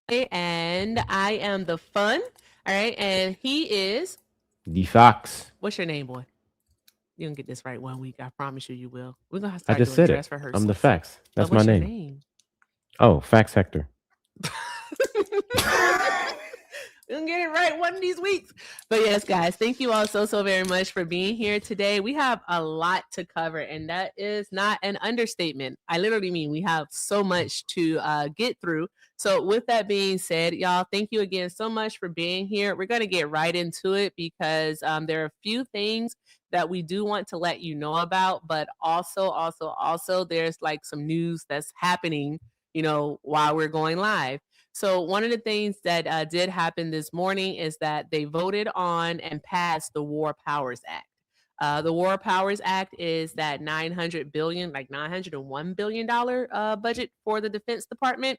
And I am the fun. All right. And he is, The facts. what's your name, boy? You're going to get this right one week. I promise you, you will. We're going to I start just doing said it. dress I'm the rehearsals. facts. But That's my what's your name. name? Oh, facts Hector. We'll get it right one of these weeks. But yes, guys, thank you all so very much for being here today. We have a lot to cover, and that is not an understatement. I literally mean we have so much to get through. So, with that being said, y'all, thank you again so much for being here. We're going to get right into it because there are a few things that we do want to let you know about, but also, there's like some news that's happening, while we're going live. So, one of the things that did happen this morning is that they voted on and passed the War Powers Act. The War Powers Act is that 900 billion, like $901 billion budget for the Defense Department.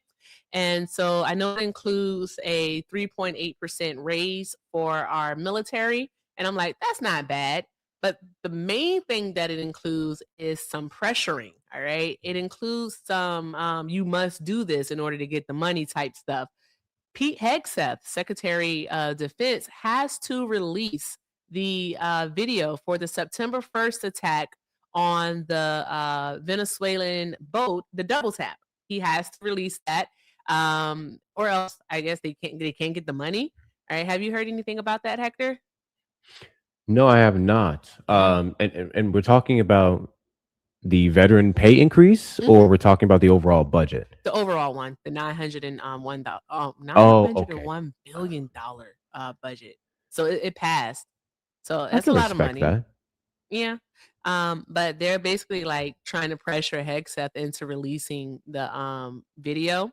And so I know it includes a 3.8% raise for our military. And I'm like, that's not bad. But the main thing that it includes is some pressuring. All right. It includes some you must do this in order to get the money type stuff. Pete Hegseth, Secretary of Defense, has to release the video for the September 1st attack on the Venezuelan boat, the Double Tap. He has to release that, or else I guess they can't get the money. All right, have you heard anything about that, Hector? No, I have not. Yeah. And we're talking about the veteran pay increase, or Mm-hmm. we're talking about the overall budget? The overall one, the 901 nine Oh, hundred and okay. one billion dollar budget. So it passed. So I that's a can lot of respect money. that. Yeah. But they're basically like trying to pressure Hegseth into releasing the video.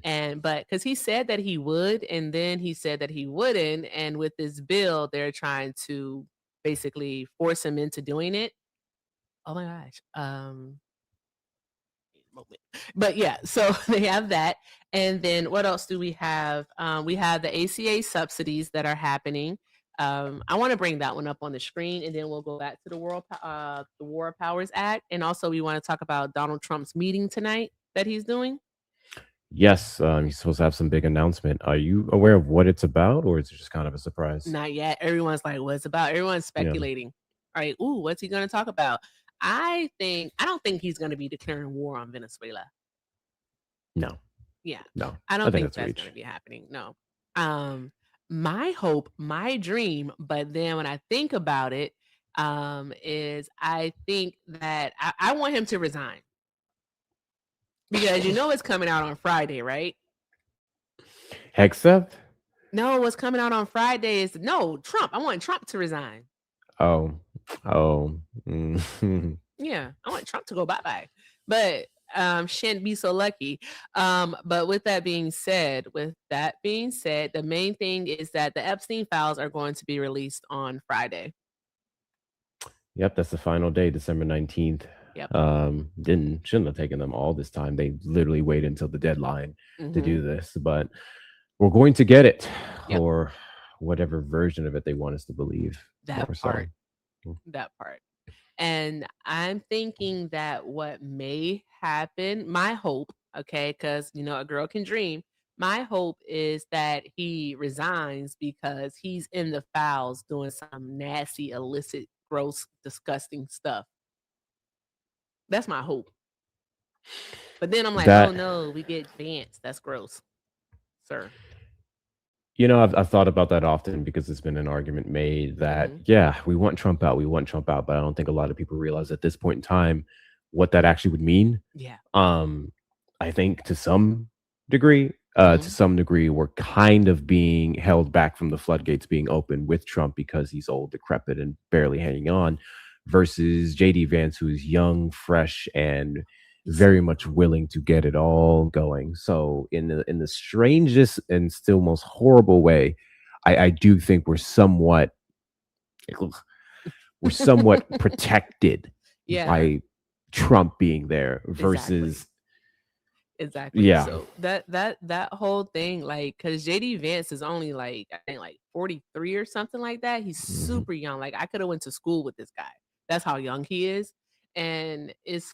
And but because he said that he would, and then he said that he wouldn't, and with this bill, they're trying to basically force him into doing it. Oh my gosh. Moment. But yeah, so they have that. And then what else do we have? We have the ACA subsidies that are happening. I want to bring that one up on the screen, and then we'll go back to the War Powers Act, and also we want to talk about Donald Trump's meeting tonight that he's doing. Yes, he's supposed to have some big announcement. Are you aware of what it's about, or is it just kind of a surprise? Not yet. Everyone's like, "What's about?" Everyone's Yeah. speculating. All right. Ooh, what's he going to talk about? I don't think he's going to be declaring war on Venezuela. No, Yeah. no. I I don't think think that's a that's gonna reach. be happening, no. Um, my hope, my dream, but then when I think about it, is I think that I want him to resign because it's coming out on Friday, right? Hexeth? No, what's coming out on Friday is no Trump. I want Trump to resign. Oh, oh. Mm. Yeah, I want Trump to go bye bye. But shan't be so lucky. But with that being said, the main thing is that the Epstein files are going to be released on Friday. Yep, that's the final day, December 19th. Yep. Didn't shouldn't have taken them all this time. They literally waited until the deadline to Mm-hmm. do this, but we're going to get it, Yep. or whatever version of it they want us to believe. That More so. part. That part. And I'm thinking that what may happen, my hope, okay, because a girl can dream. My hope is that he resigns because he's in the files doing some nasty, illicit, gross, disgusting stuff. That's my hope. But then I'm like, oh That no, we get Vance. That's gross, sir. I've thought about that often because it's been an argument made that Mm-hmm. yeah, we want Trump out, we want Trump out, but I don't think a lot of people realize at this point in time what that actually would mean. Yeah. Um, I think to Mm-hmm. some degree, we're kind of being held back from the floodgates being open with Trump because he's old, decrepit, and barely hanging on, versus JD Vance, who's young, fresh, and He's very so much young. willing to get it all going. So, in the strangest and still most horrible way, I do think we're somewhat protected Yeah. by Trump being there Exactly. versus Exactly. yeah. So that whole thing, like, because JD Vance is only like I think like 43 or something like that. He's Mhm. super young. Like I could have went to school with this guy. That's how young he is. And it's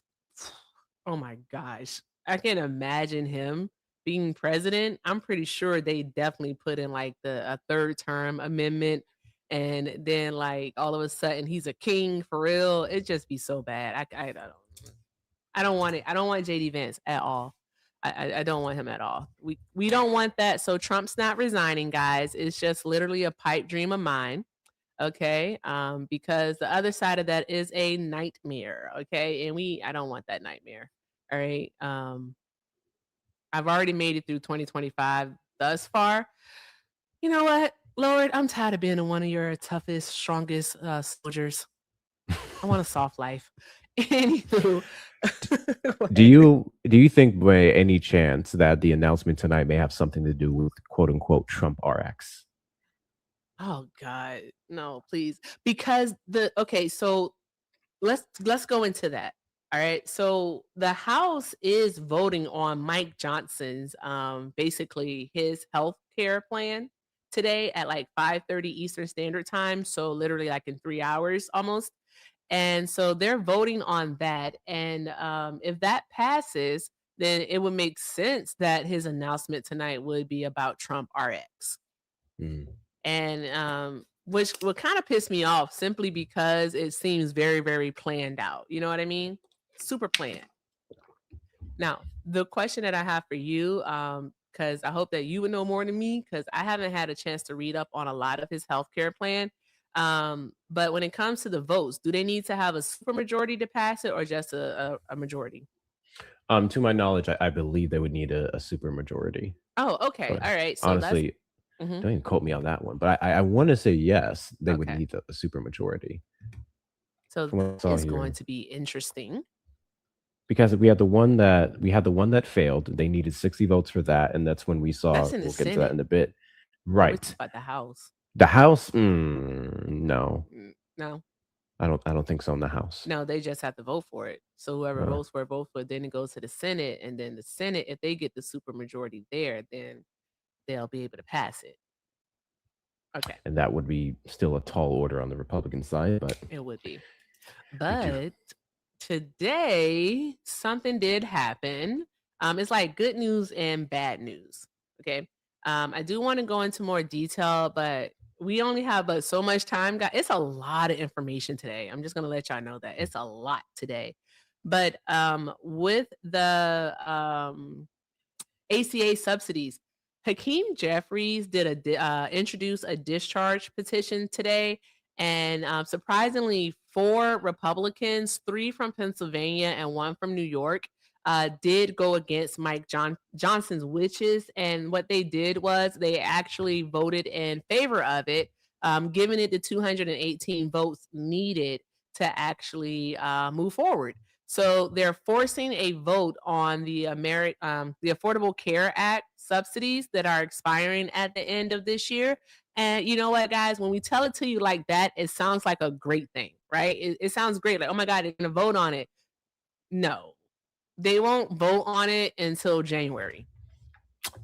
oh my gosh. I can't imagine him. being president, I'm pretty sure they definitely put in like a third term amendment, and then like all of a sudden he's a king for real. It just be so bad. I don't want it. I don't want JD Vance at all. I don't want him at all. We don't want that. So Trump's not resigning, guys. It's just literally a pipe dream of mine. Okay. Because the other side of that is a nightmare. Okay. And I don't want that nightmare. All right. I've already made it through 2025 thus far. You know what, Lord, I'm tired of being one of your toughest, strongest soldiers. I want a soft life. Anywho, Do you think by any chance that the announcement tonight may have something to do with quote unquote Trump RX? oh God, no, please, because the okay, so let's go into that. All right. So the House is voting on Mike Johnson's basically his health care plan today at like 5:30 Eastern Standard Time. So literally like in 3 hours almost. And so they're voting on that. And if that passes, then it would make sense that his announcement tonight would be about Trump RX. Mm. And which would kind of piss me off simply because it seems very, very planned out. You know what I mean? Super planned. Now, the question that I have for you, because I hope that you would know more than me, because I haven't had a chance to read up on a lot of his healthcare plan. But when it comes to the votes, do they need to have a supermajority to pass it or just a majority? To my knowledge, I believe they would need a super majority. Oh, okay. But All right. So that's honestly, mhm, don't even quote me on that one. But I want to say yes, they would okay. need a super majority So from that what I saw is going here. to be interesting. Because we had the one that failed. They needed 60 votes for that, and that's when we saw. That's in the We'll get into that Senate. in a bit. We're talking Right. about the House. The House, no, No, I don't think so in the House. no, they just have to vote for it. So whoever Uh, votes for it, votes for it. Then it goes to the Senate, and then the Senate, if they get the super majority there, then they'll be able to pass it. Okay, and that would be still a tall order on the Republican side, but it would be. we do. But today, something did happen. It's like good news and bad news. Okay. I do want to go into more detail, but we only have but so much time. Guys, it's a lot of information today. I'm just gonna let y'all know that it's a lot today. But with the ACA subsidies. Hakeem Jeffries introduce a discharge petition today, and surprisingly, 4 Republicans, 3 from Pennsylvania and 1 from New York, did go against Johnson's wishes. And what they did was they actually voted in favor of it, giving it the 218 votes needed to actually move forward. So they're forcing a vote on the Affordable Care Act subsidies that are expiring at the end of this year. And you know what, guys? When we tell it to you like that, it sounds like a great thing, right? It sounds great. Like, oh my God, they're going to vote on it. No, they won't vote on it until January.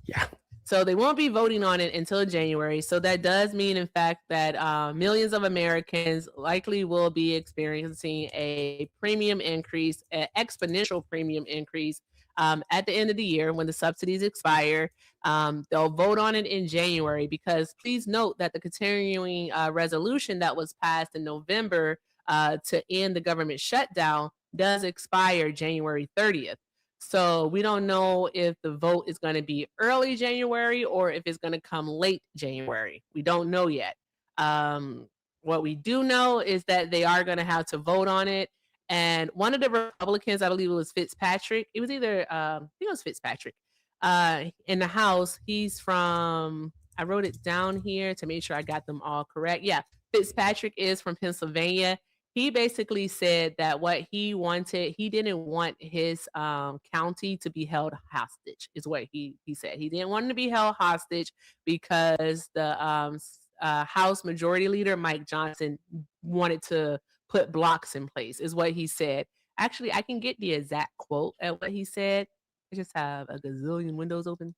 Yeah. So they won't be voting on it until January. So that does mean, in fact, that millions of Americans likely will be experiencing a premium increase, an exponential premium increase at the end of the year when the subsidies expire. They'll vote on it in January because please note that the continuing resolution that was passed in November to end the government shutdown does expire January 30th. So we don't know if the vote is going to be early January or if it's going to come late January. We don't know yet. What we do know is that they are going to have to vote on it. And one of the Republicans, I believe it was Fitzpatrick. It was either, I think it was Fitzpatrick in the House. He's from, I wrote it down here to make sure I got them all correct. Yeah, Fitzpatrick is from Pennsylvania. He basically said that what he wanted, he didn't want his county to be held hostage, is what he said. He didn't want it to be held hostage because the House Majority Leader Mike Johnson wanted to put blocks in place, is what he said. Actually, I can get the exact quote at what he said. I just have a gazillion windows open.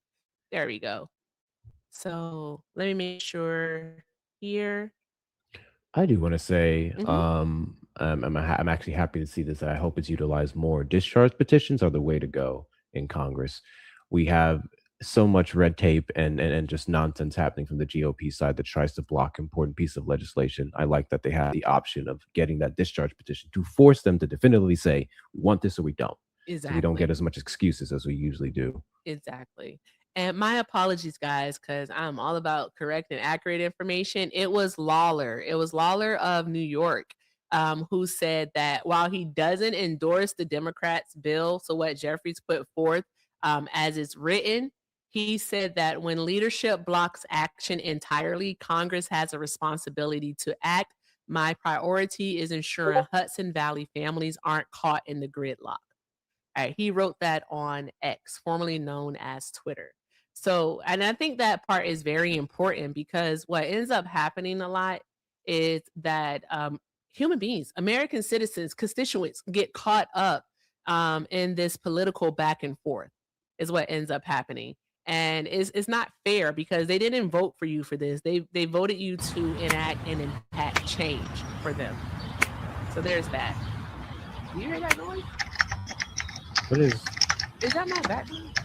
There we go. So let me make sure here. I do want to say, Hmm. I'm actually happy to see this. I hope it's utilized more. Discharge petitions are the way to go in Congress. We have so much red tape and just nonsense happening from the GOP side that tries to block important piece of legislation. I like that they have the option of getting that discharge petition to force them to definitively say, we want this or we don't. So we don't get Exactly. as much excuses as we usually do. Exactly. And my apologies, guys, because I'm all about correct and accurate information. It was Lawler. It was Lawler of New York, who said that while he doesn't endorse the Democrats' bill, so what Jeffries put forth as it's written, he said that when leadership blocks action entirely, Congress has a responsibility to act. My priority is ensuring Hudson Valley families aren't caught in the gridlock. He wrote that on X, formerly known as Twitter. So, and I think that part is very important because what ends up happening a lot is that human beings, American citizens, constituents get caught up in this political back and forth, is what ends up happening. And it's not fair because they didn't vote for you for this. They voted you to enact and impact change for them. So there's that. Do you hear that noise? What is Is that my background?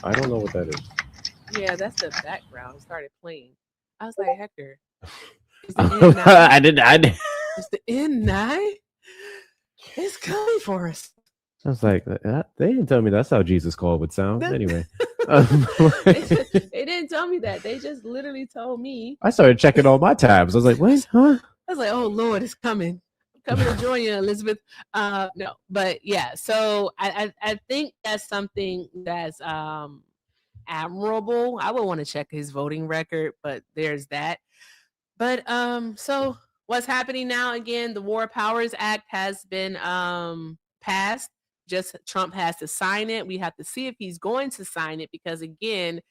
I don't know what that is. Yeah, that's the background. It started playing. I was like, Hector, is the end nigh? I did. Is the end nigh? It's coming for us. I was like, they didn't tell me that's how Jesus call would sound. That- Anyway, they didn't tell me that. They just literally told me. I started checking all my tabs. I was like, wait, huh? I was like, oh Lord, it's coming. I'm coming to join you, Elizabeth. No, but yeah, so I think that's something that's admirable. I would want to check his voting record, but there's that. But so what's happening now again, the War Powers Act has been passed. Just Trump has to sign it. We have to see if he's going to sign it because again,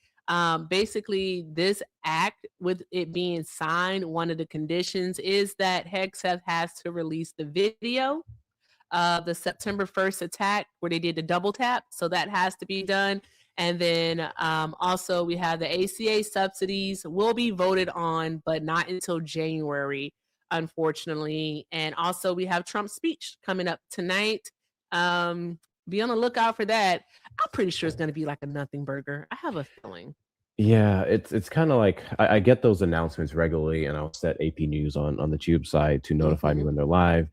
basically this act with it being signed, one of the conditions is that Hegseth has to release the video the September 1st attack where they did the double tap. So that has to be done. And then also we have the ACA subsidies will be voted on, but not until January, unfortunately. And also we have Trump's speech coming up tonight. Be on the lookout for that. I'm pretty sure it's going to be like a nothing burger. I have a feeling. Yeah, it's kind of like I get those announcements regularly, and I'll set AP News on the Tube side to notify me Mhm. when they're live.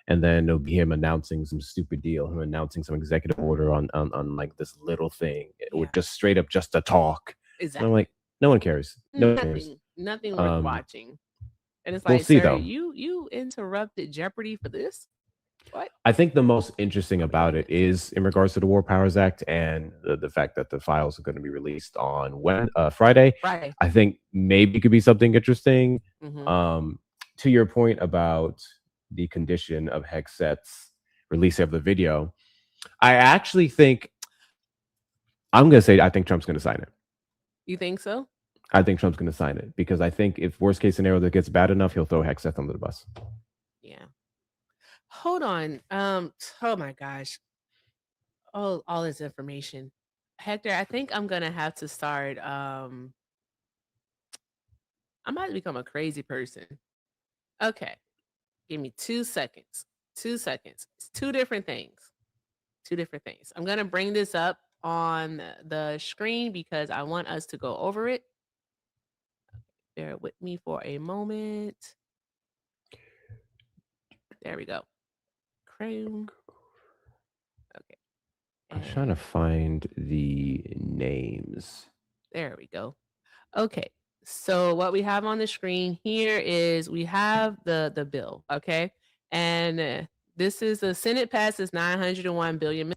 And then it'll be him announcing some stupid deal, him announcing some executive order on like this little thing, or Yeah, just straight up just a talk. And I'm exactly. like, no one cares. No one cares. Nothing worth Um, watching. And it's we'll like, see sir, though. you interrupted Jeopardy for this? What? I think the most interesting How many about it minutes? is in regards to the War Powers Act and the fact that the files are going to be released on Friday. Friday. I think maybe could be something interesting. Mhm. Um, to your point about the condition of Hexet's release of the video, I actually think I'm going to say I think Trump's going to sign it. You think so? I think Trump's going to sign it because I think if worst case scenario that gets bad enough, he'll throw Hexeth under the bus. Yeah. Hold on. Oh my gosh. Oh, all this information. Hector, I think I'm gonna have to start I'm about to become a crazy person. Okay. Give me 2 seconds. 2 seconds. It's two different things. Two different things. I'm gonna bring this up on the screen because I want us to go over it. Bear with me for a moment. There we go. Chrome. Okay. I was trying to And find the names. there we go. Okay. So what we have on the screen here is we have the bill, okay? And this is the Senate passes 901 billion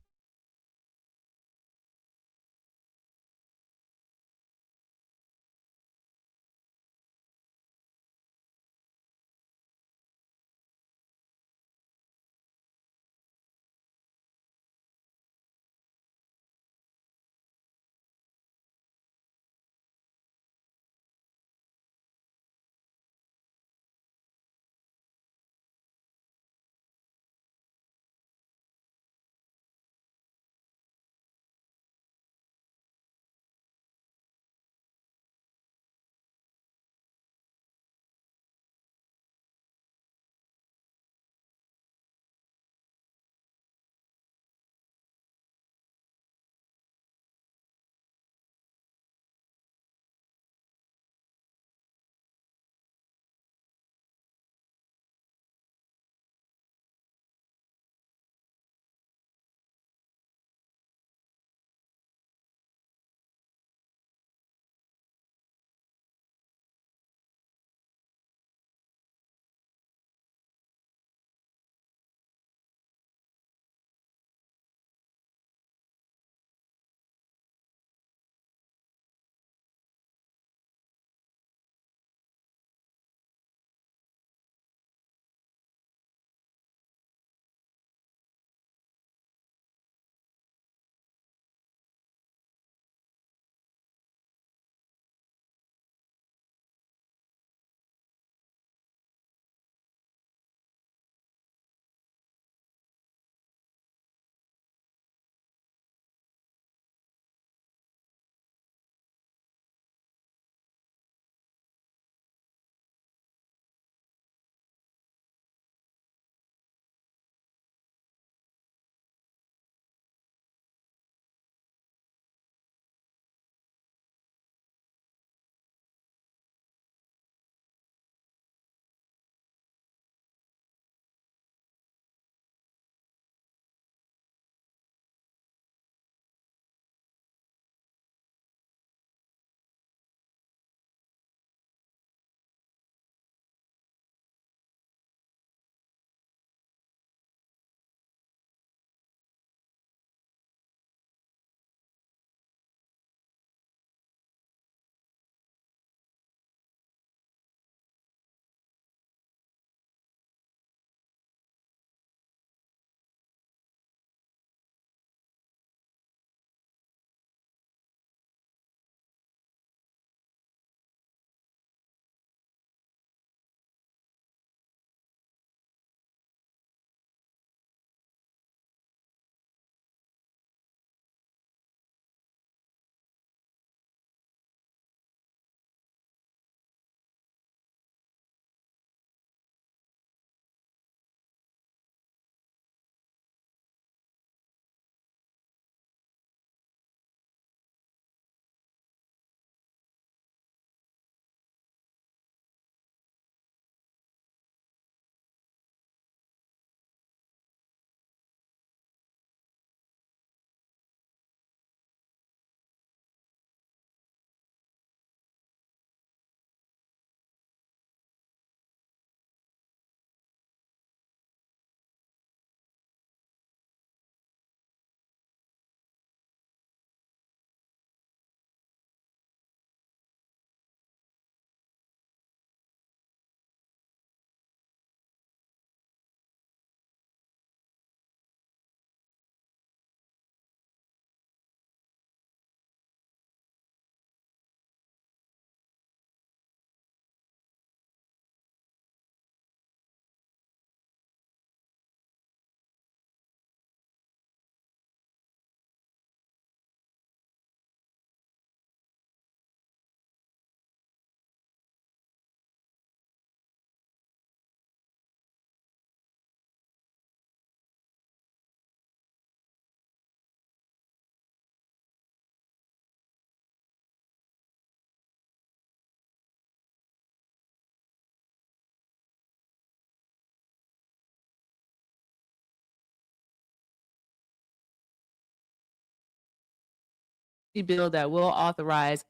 bill that will authorize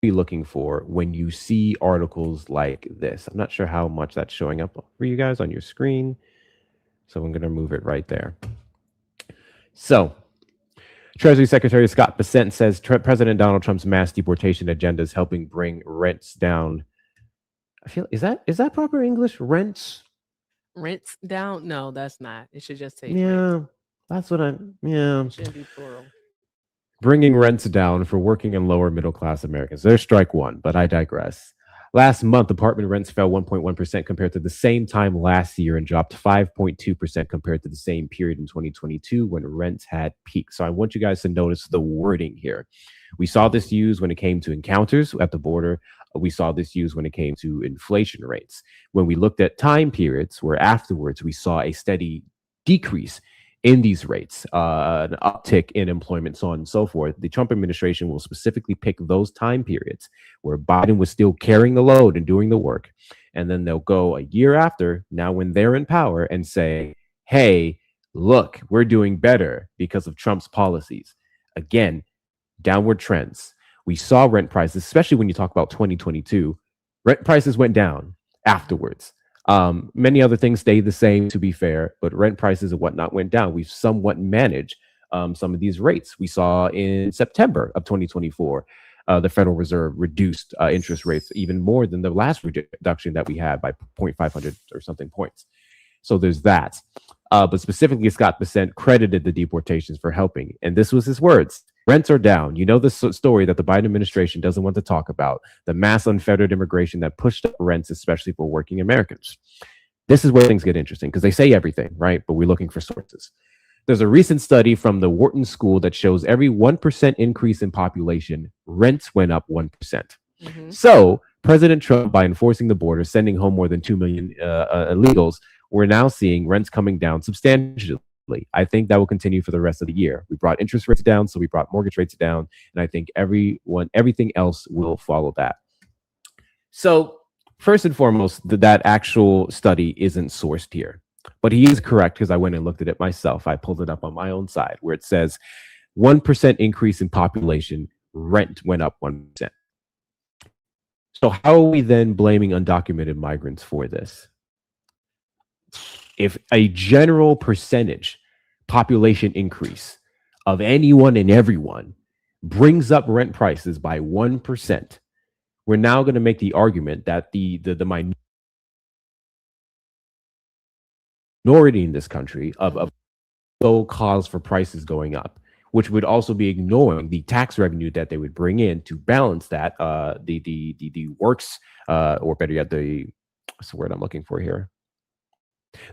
be looking for when you see articles like this. I'm not sure how much that's showing up for you guys on your screen, so I'm going to move it right there. So, Treasury Secretary Scott Bessent says President Donald Trump's mass deportation agenda is helping bring rents down. I feel is that proper English? Rents down. No, that's not. It should just say rent. Yeah, that's what I'm. Yeah, It shouldn't be plural. bringing rents down for working and lower middle class Americans. There's strike one, but I digress. Last month, apartment rents fell 1.1% compared to the same time last year and dropped 5.2% compared to the same period in 2022 when rents had peaked. So I want you guys to notice the wording here. We saw this used when it came to encounters at the border. We saw this used when it came to inflation rates. When we looked at time periods where afterwards we saw a steady decrease in these rates, an uptick in employment, so on and so forth, the Trump administration will specifically pick those time periods where Biden was still carrying the load and doing the work. And then they'll go a year after, now when they're in power, and say, hey, look, we're doing better because of Trump's policies. Again, downward trends. We saw rent prices, especially when you talk about 2022, rent prices went down afterwards. Many other things stayed the same, to be fair, but rent prices and whatnot went down. We've somewhat managed some of these rates. We saw in September of 2024, the Federal Reserve reduced interest rates even more than the last reduction that we had by 0.500 or something points. So there's that. But specifically, Scott Bessent credited the deportations for helping. And this was his words. Rents are down. You know the story that the Biden administration doesn't want to talk about, the mass unfettered immigration that pushed up rents, especially for working Americans. This is where things get interesting because they say everything, right? But we're looking for sources. There's a recent study from the Wharton School that shows every 1% increase in population, rents went up 1%. Mm-hmm. So President Trump, by enforcing the border, sending home more than 2 million illegals, we're now seeing rents coming down substantially. I think that will continue for the rest of the year. We brought interest rates down, so we brought mortgage rates down, and I think everything else will follow that. So first and foremost, that actual study isn't sourced here, but he is correct because I went and looked at it myself. I pulled it up on my own side where it says 1% increase in population, rent went up 1%. So how are we then blaming undocumented migrants for this? If a general percentage population increase of anyone and everyone brings up rent prices by 1%, we're now going to make the argument that the minority in this country of sole cause for prices going up, which would also be ignoring the tax revenue that they would bring in to balance that the works or better yet what's the word I'm looking for here?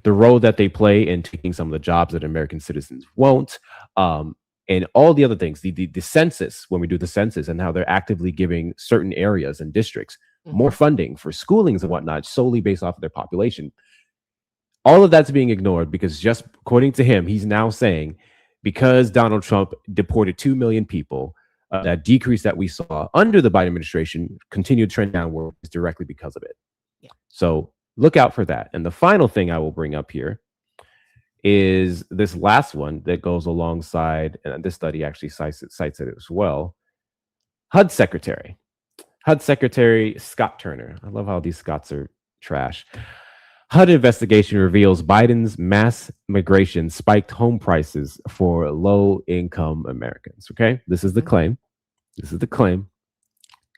The role that they play in taking some of the jobs that American citizens won't, and all the other things, the census, when we do the census and how they're actively giving certain areas and districts more funding for schoolings and whatnot, solely based off of their population. All of that's being ignored because just according to him, he's now saying because Donald Trump deported 2 million people, that decrease that we saw under the Biden administration continued trend downward is directly because of it. Yeah. So look out for that. And the final thing I will bring up here is this last one that goes alongside, and this study actually cites it as well. HUD Secretary Scott Turner. I love how these Scots are trash. HUD investigation reveals Biden's mass migration spiked home prices for low-income Americans. Okay, this is the claim.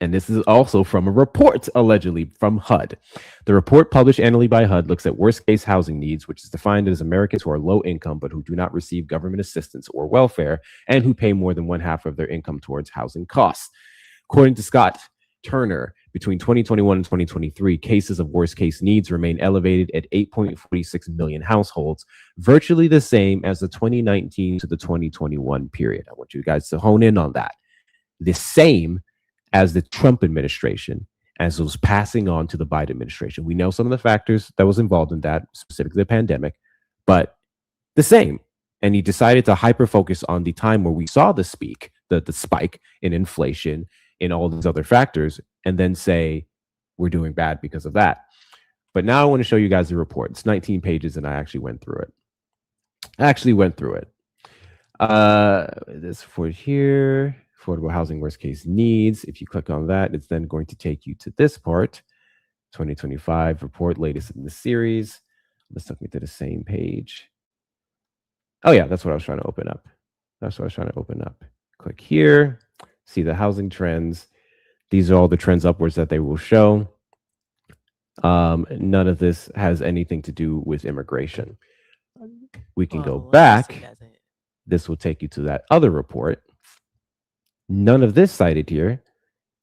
And this is also from a report, allegedly, from HUD. The report published annually by HUD looks at worst-case housing needs, which is defined as Americans who are low income but who do not receive government assistance or welfare and who pay more than one half of their income towards housing costs. According to Scott Turner, between 2021 and 2023, cases of worst-case needs remain elevated at 8.46 million households, virtually the same as the 2019 to the 2021 period. I want you guys to hone in on that. The same as the Trump administration, as it was passing on to the Biden administration. We know some of the factors that was involved in that, specifically the pandemic, but the same. And he decided to hyper-focus on the time where we saw the spike in inflation, in all these other factors, and then say, we're doing bad because of that. But now I want to show you guys the report. It's 19 pages, and I actually went through it. I actually went through it. This for here, affordable housing worst case needs. If you click on that, it's then going to take you to this part, 2025 report, latest in the series. Let's took me to the same page. Oh yeah, that's what I was trying to open up. That's what I was trying to open up. Click here, see the housing trends. These are all the trends upwards that they will show. None of this has anything to do with immigration. We can go Well, of course it back. doesn't. This will take you to that other report. None of this cited here,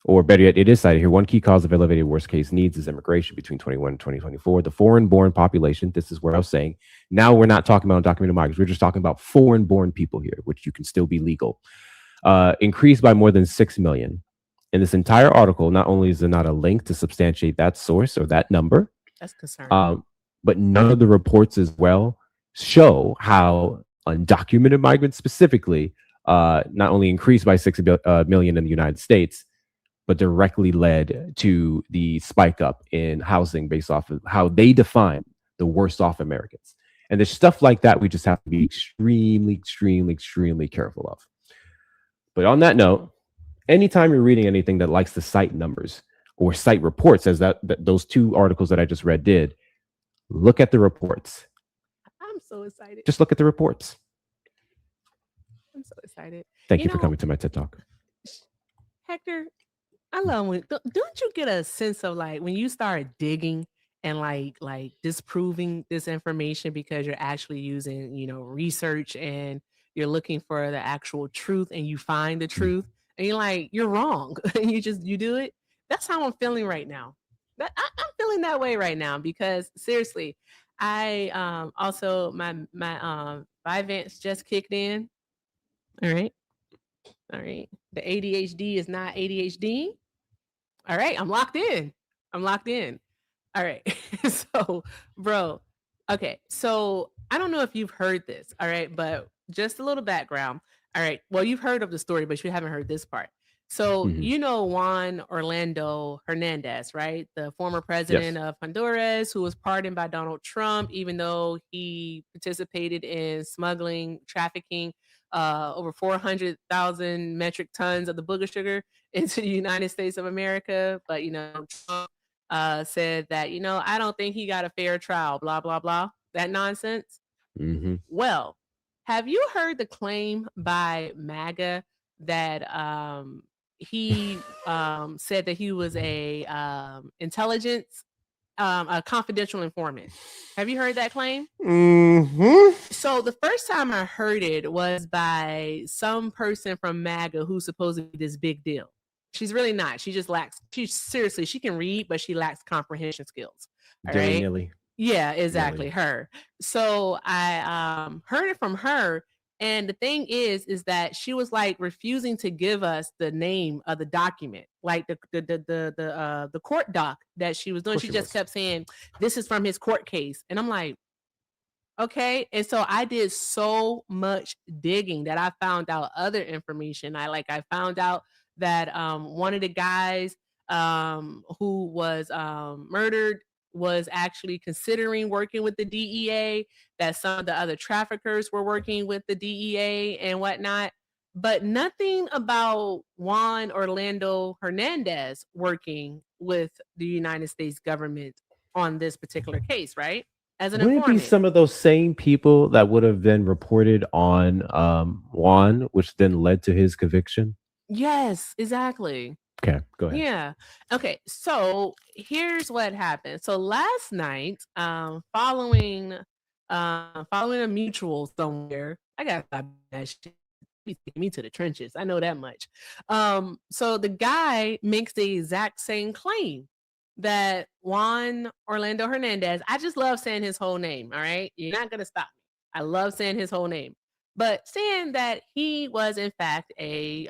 or better yet, it is cited here. One key cause of elevated worst case needs is immigration between 21 and 2024. The foreign born population, this is where I was saying, now we're not talking about undocumented migrants. We're just talking about foreign born people here, which you can still be legal, increased by more than 6 million. In this entire article, not only is there not a link to substantiate that source or that number, That's concerning. but none of the reports as well show how undocumented migrants specifically not only increased by 6 million in the United States, but directly led to the spike up in housing based off of how they define the worst off Americans. And there's stuff like that we just have to be extremely, extremely, extremely careful of. But on that note, anytime you're reading anything that likes to cite numbers or cite reports, as that those two articles that I just read did, look at the reports. I'm so excited. Just look at the reports. I'm so excited. Thank you for coming to my TED Talk. Hector, I love when don't you get a sense of like when you start digging and like disproving this information because you're actually using, research and you're looking for the actual truth and you find the truth and you're like, you're wrong. And you do it. That's how I'm feeling right now. I'm feeling that way right now because seriously, I also my Vyvanse just kicked in. All right. All right. The ADHD is not ADHD. All right. I'm locked in. I'm locked in. All right. So, bro, okay. So, I don't know if you've heard this. All right. But just a little background. All right. Well, you've heard of the story, but you haven't heard this part. So, Mhm. Juan Orlando Hernandez, right? The former Yes. president of Honduras, who was pardoned by Donald Trump, even though he participated in smuggling, trafficking over 400,000 metric tons of the booger sugar into the United States of America. But, Trump said that, I don't think he got a fair trial, blah, blah, blah. That nonsense. Hmm. Well, have you heard the claim by MAGA that he said that he was a intelligence, a confidential informant? Have you heard that claim? Hmm. So the first time I heard it was by some person from MAGA who's supposed to be this big deal. She's really not. She just lacks. She can read, but she lacks comprehension skills. All Dilly right. nilly. Yeah, exactly. Nilly. Her. So I heard it from her. And the thing is that she was like refusing to give us the name of the document, like the court doc that she was Of doing. course She she just was. kept saying, "This is from his court case," and I'm like, okay. And so I did so much digging that I found out other information. I found out that one of the guys who was murdered was actually considering working with the DEA, that some of the other traffickers were working with the DEA and whatnot. But nothing about Juan Orlando Hernandez working with the United States government on this particular case, right? As an Wouldn't it be informant. some of those same people that would have then reported on Juan, which then led to his conviction? Yes, exactly. Okay, go ahead. Yeah. Okay. So here's what happened. So last night, following a mutual somewhere, I got that shit. He's taking me to the trenches. I know that much. So the guy makes the exact same claim that Juan Orlando Hernandez. I just love saying his whole name. All right, you're not gonna stop me. I love saying his whole name, but saying that he was in fact a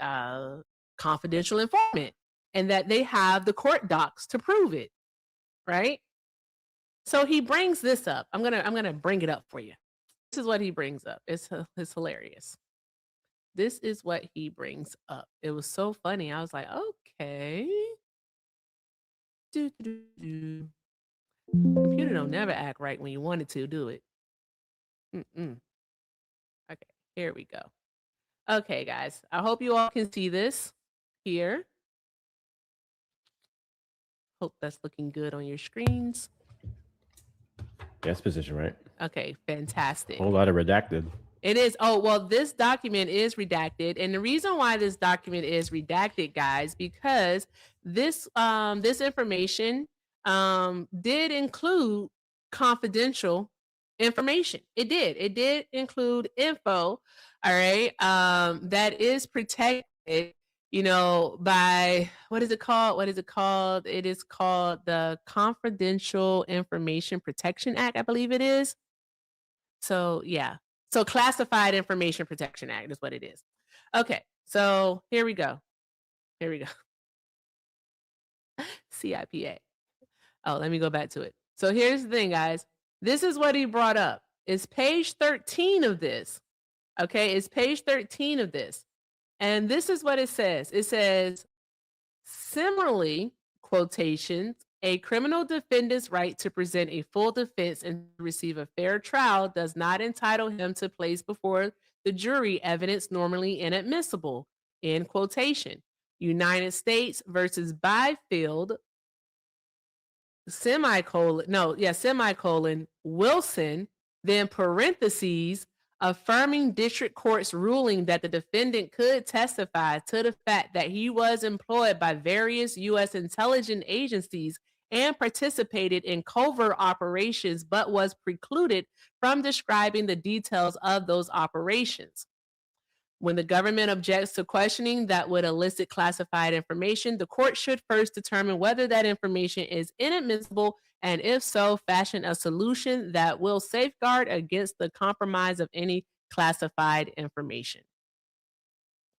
confidential informant and that they have the court docs to prove it, right? So he brings this up. I'm gonna bring it up for you. This is what he brings up. It's hilarious. This is what he brings up. It was so funny. I was like, okay. Do, do, do. Computer don't never act right when you want it to, do it? Mm-mm. Here we go. Okay, guys. I hope you all can see this here. Hope that's looking good on your screens. Yes, position, right? Okay, fantastic. Whole lot of redacted. It is. Oh, well, this document is redacted. And the reason why this document is redacted, guys, because this information did include confidential information. It did. It did include info, all right, that is protected, by what is it called? What is it called? It is called the Confidential Information Protection Act, I believe it is. So, yeah. So Classified Information Protection Act is what it is. Okay. So here we go. Here we go. CIPA. Oh, let me go back to it. So here's the thing, guys. This is what he brought up. It's page 13 of this. Okay. It's page 13 of this. And this is what it says. It says, similarly, quotations, a criminal defendant's right to present a full defense and receive a fair trial does not entitle him to place before the jury evidence normally inadmissible. End quotation. United States versus Byfield, semicolon, Wilson, then parentheses, affirming district court's ruling that the defendant could testify to the fact that he was employed by various U.S. intelligence agencies and participated in covert operations, but was precluded from describing the details of those operations. When the government objects to questioning that would elicit classified information, the court should first determine whether that information is inadmissible, and if so, fashion a solution that will safeguard against the compromise of any classified information.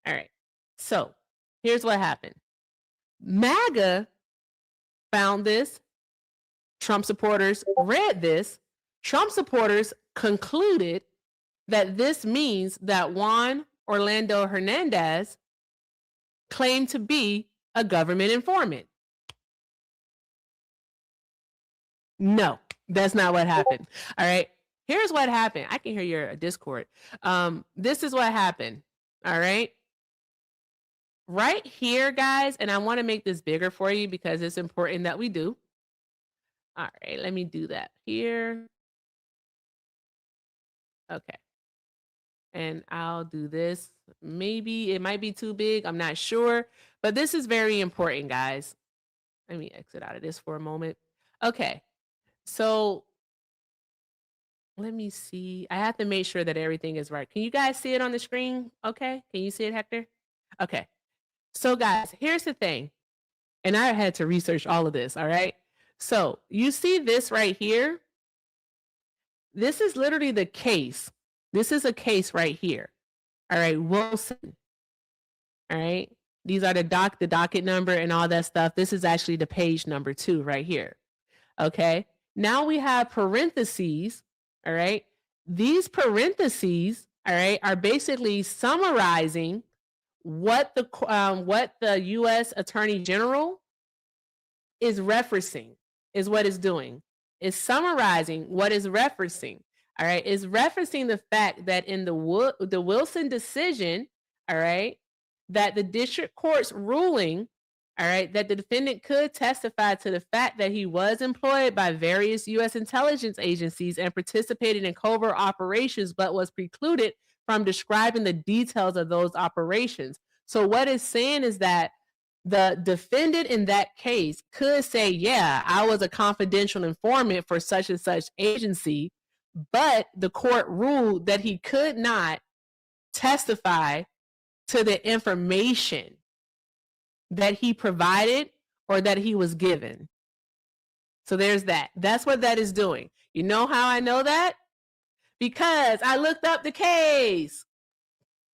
All right. So here's what happened. MAGA found this. Trump supporters read this. Trump supporters concluded that this means that Juan Orlando Hernandez claimed to be a government informant. No, that's not what happened. All right. Here's what happened. I can hear your Discord. This is what happened. All right. Right here, guys, and I want to make this bigger for you because it's important that we do. All right, let me do that here. Okay. And I'll do this. Maybe it might be too big. I'm not sure. But this is very important, guys. Let me exit out of this for a moment. Okay. So let me see. I have to make sure that everything is right. Can you guys see it on the screen? Okay. Can you see it, Hector? Okay. So, guys, here's the thing. And I had to research all of this. All right. So you see this right here. This is literally the case. This is a case right here. All right, Wilson. All right. These are the docket number and all that stuff. This is actually the page number 2 right here. Okay. Now we have parentheses. All right. These parentheses, all right, are basically summarizing what the U.S. Attorney General is referencing, is what it's doing. It's summarizing what is referencing. All right. It's referencing the fact that in the Wilson decision, all right, that the district court's ruling, all right, that the defendant could testify to the fact that he was employed by various U.S. intelligence agencies and participated in covert operations, but was precluded from describing the details of those operations. So what it's saying is that the defendant in that case could say, yeah, I was a confidential informant for such and such agency, but the court ruled that he could not testify to the information that he provided or that he was given. So there's that. That's what that is doing. You know how I know that? Because I looked up the case.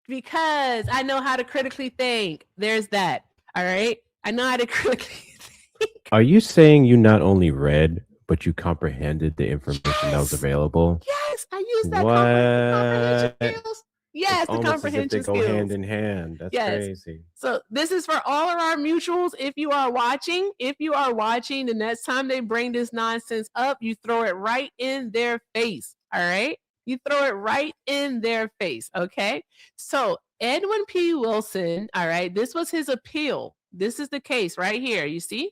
Because I know how to critically think. There's that. All right. I know how to critically think. Are you saying you not only read, but you comprehended the information that was available? Yes, I used that comprehension skills. Yes, it's the comprehension as if they go hand in hand. That's crazy. So this is for all of our mutuals. If you are watching, the next time they bring this nonsense up, you throw it right in their face. All right. You throw it right in their face, okay? So Edwin P. Wilson, all right, this was his appeal. This is the case right here. You see?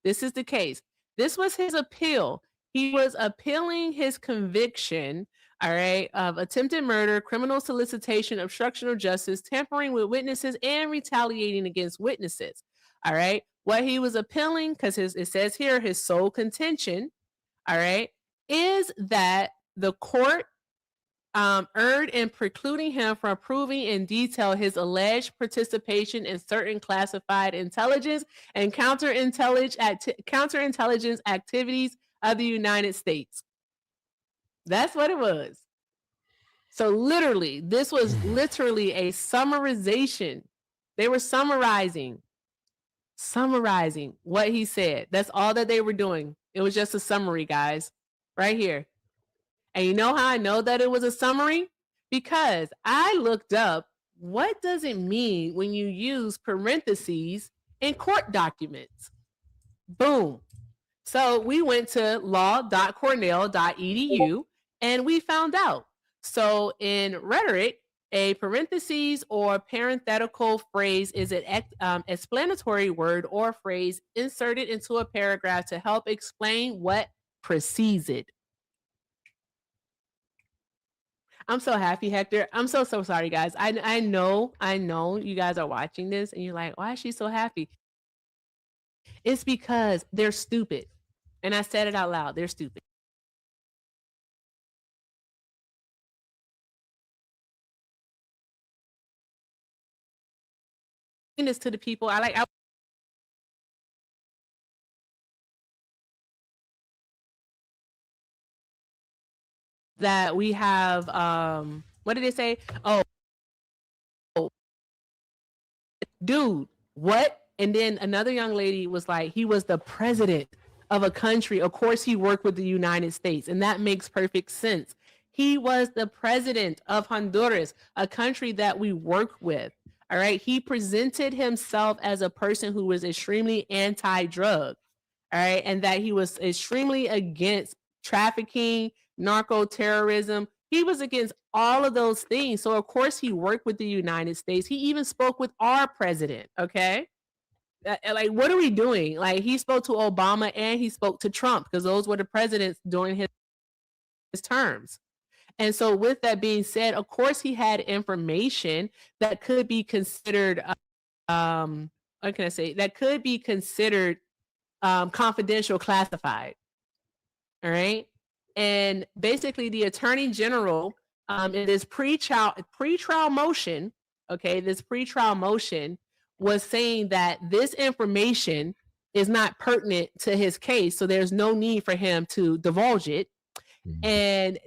This is the case. This was his appeal. He was appealing his conviction, all right, of attempted murder, criminal solicitation, obstruction of justice, tampering with witnesses, and retaliating against witnesses. All right. What he was appealing, because it says here, his sole contention, all right, is that the court erred in precluding him from proving in detail his alleged participation in certain classified intelligence and counterintelligence activities of the United States. That's what it was. So literally, this was literally a summarization. They were summarizing what he said. That's all that they were doing. It was just a summary, guys, right here. And you know how I know that it was a summary? Because I looked up what does it mean when you use parentheses in court documents. Boom. So we went to law.cornell.edu and we found out. So in rhetoric, a parentheses or parenthetical phrase is an explanatory word or phrase inserted into a paragraph to help explain what precedes it. I'm so happy, Hector. I'm so sorry, guys. I know you guys are watching this and you're like, why is she so happy? It's because they're stupid. And I said it out loud. They're stupid. This to the people. That we have what did they say? Oh, dude, what? And then another young lady was like, he was the president of a country. Of course, he worked with the United States, and that makes perfect sense. He was the president of Honduras, a country that we work with. All right. He presented himself as a person who was extremely anti-drug. All right. And that he was extremely against trafficking, narco terrorism. He was against all of those things. So, of course, he worked with the United States. He even spoke with our president. Okay. Like, what are we doing? Like, he spoke to Obama and he spoke to Trump because those were the presidents during his terms. And so, with that being said, of course, he had information that could be considered, what can I say? That could be considered confidential, classified. All right. And basically, the attorney general in this pre-trial motion, okay, this pre-trial motion was saying that this information is not pertinent to his case. So there's no need for him to divulge it. And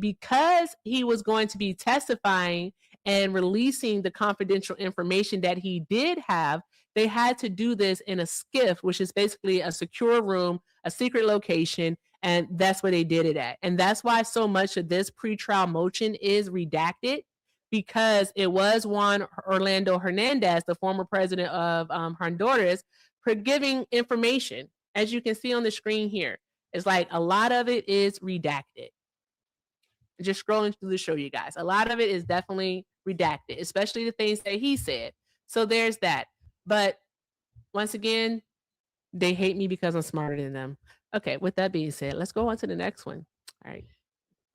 because he was going to be testifying and releasing the confidential information that he did have, they had to do this in a SCIF, which is basically a secure room, a secret location. And that's where they did it at. And that's why so much of this pretrial motion is redacted, because it was Juan Orlando Hernandez, the former president of Honduras, for giving information. As you can see on the screen here, it's like a lot of it is redacted. Just scrolling through to show you guys. A lot of it is definitely redacted, especially the things that he said. So there's that. But once again, they hate me because I'm smarter than them. Okay, with that being said, let's go on to the next one. All right.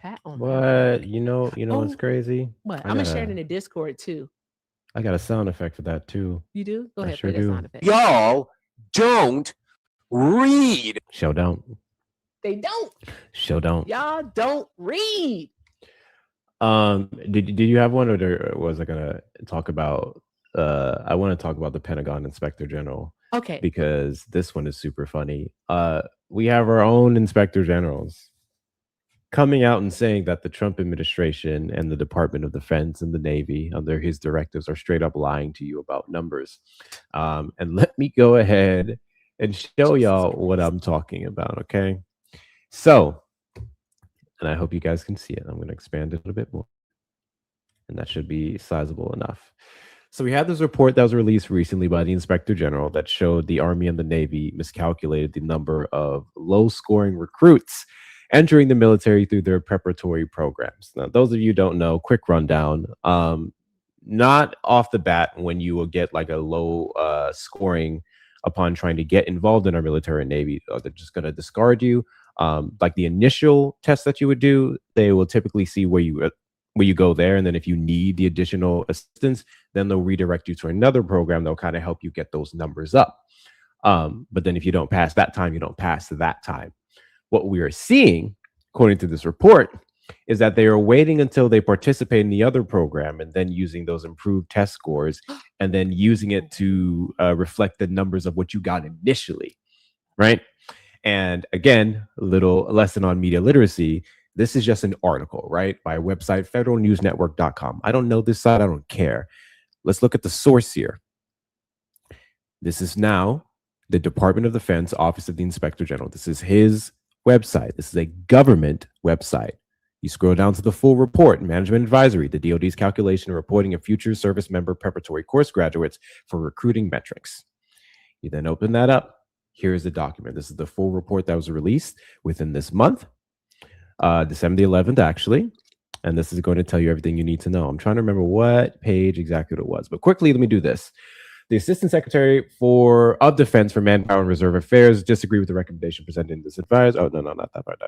Pat on What? You know what's crazy? What? I'm gonna share it in the Discord too. I got a sound effect for that too. You do? Go ahead, sure play that do. sound effect. Y'all don't read. Show don't. They don't. Show don't. Y'all don't read. Did you have one, or was I gonna talk about? I want to talk about the Pentagon Inspector General. Okay. Because this one is super funny. We have our own inspector generals coming out and saying that the Trump administration and the Department of Defense and the Navy, under his directives, are straight up lying to you about numbers. And let me go ahead and show y'all what I'm talking about, okay? So, and I hope you guys can see it. I'm going to expand it a little bit more. And that should be sizable enough. So we had this report that was released recently by the Inspector General that showed the Army and the Navy miscalculated the number of low-scoring recruits entering the military through their preparatory programs. Now, those of you who don't know, quick rundown. Not off the bat when you will get like a low scoring upon trying to get involved in our military and Navy, they're just going to discard you. Like the initial test that you would do, they will typically see where you go there, and then if you need the additional assistance, then they'll redirect you to another program that'll kind of help you get those numbers up. But then if you don't pass that time, you don't pass that time. What we are seeing, according to this report, is that they are waiting until they participate in the other program and then using those improved test scores and then using it to reflect the numbers of what you got initially, right? And again, a little lesson on media literacy. This is just an article, right? By a website, federalnewsnetwork.com. I don't know this site. I don't care. Let's look at the source here. This is now the Department of Defense, Office of the Inspector General. This is his website. This is a government website. You scroll down to the full report, Management Advisory, the DoD's calculation and reporting of future service member preparatory course graduates for recruiting metrics. You then open that up. Here's the document. This is the full report that was released within this month, December the 11th, actually. And this is going to tell you everything you need to know. I'm trying to remember what page exactly it was, but quickly, let me do this. The Assistant Secretary of Defense for Manpower and Reserve Affairs disagreed with the recommendation presented in this advice. Oh, no, not that part.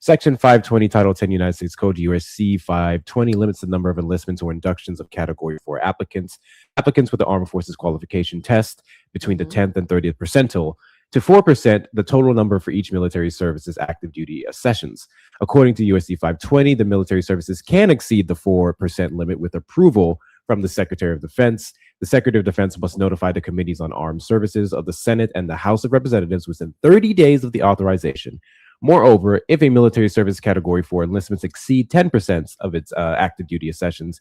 Section 520, Title 10, United States Code, USC 520, limits the number of enlistments or inductions of Category 4 applicants with the Armed Forces Qualification Test between the 10th and 30th percentile to 4% the total number for each military services active duty sessions. According to USC 520, the military services can exceed the 4% limit with approval from the Secretary of Defense. The Secretary of Defense must notify the Committees on Armed Services of the Senate and the House of Representatives within 30 days of the authorization. Moreover, if a military service Category 4 enlistments exceed 10% of its active duty sessions,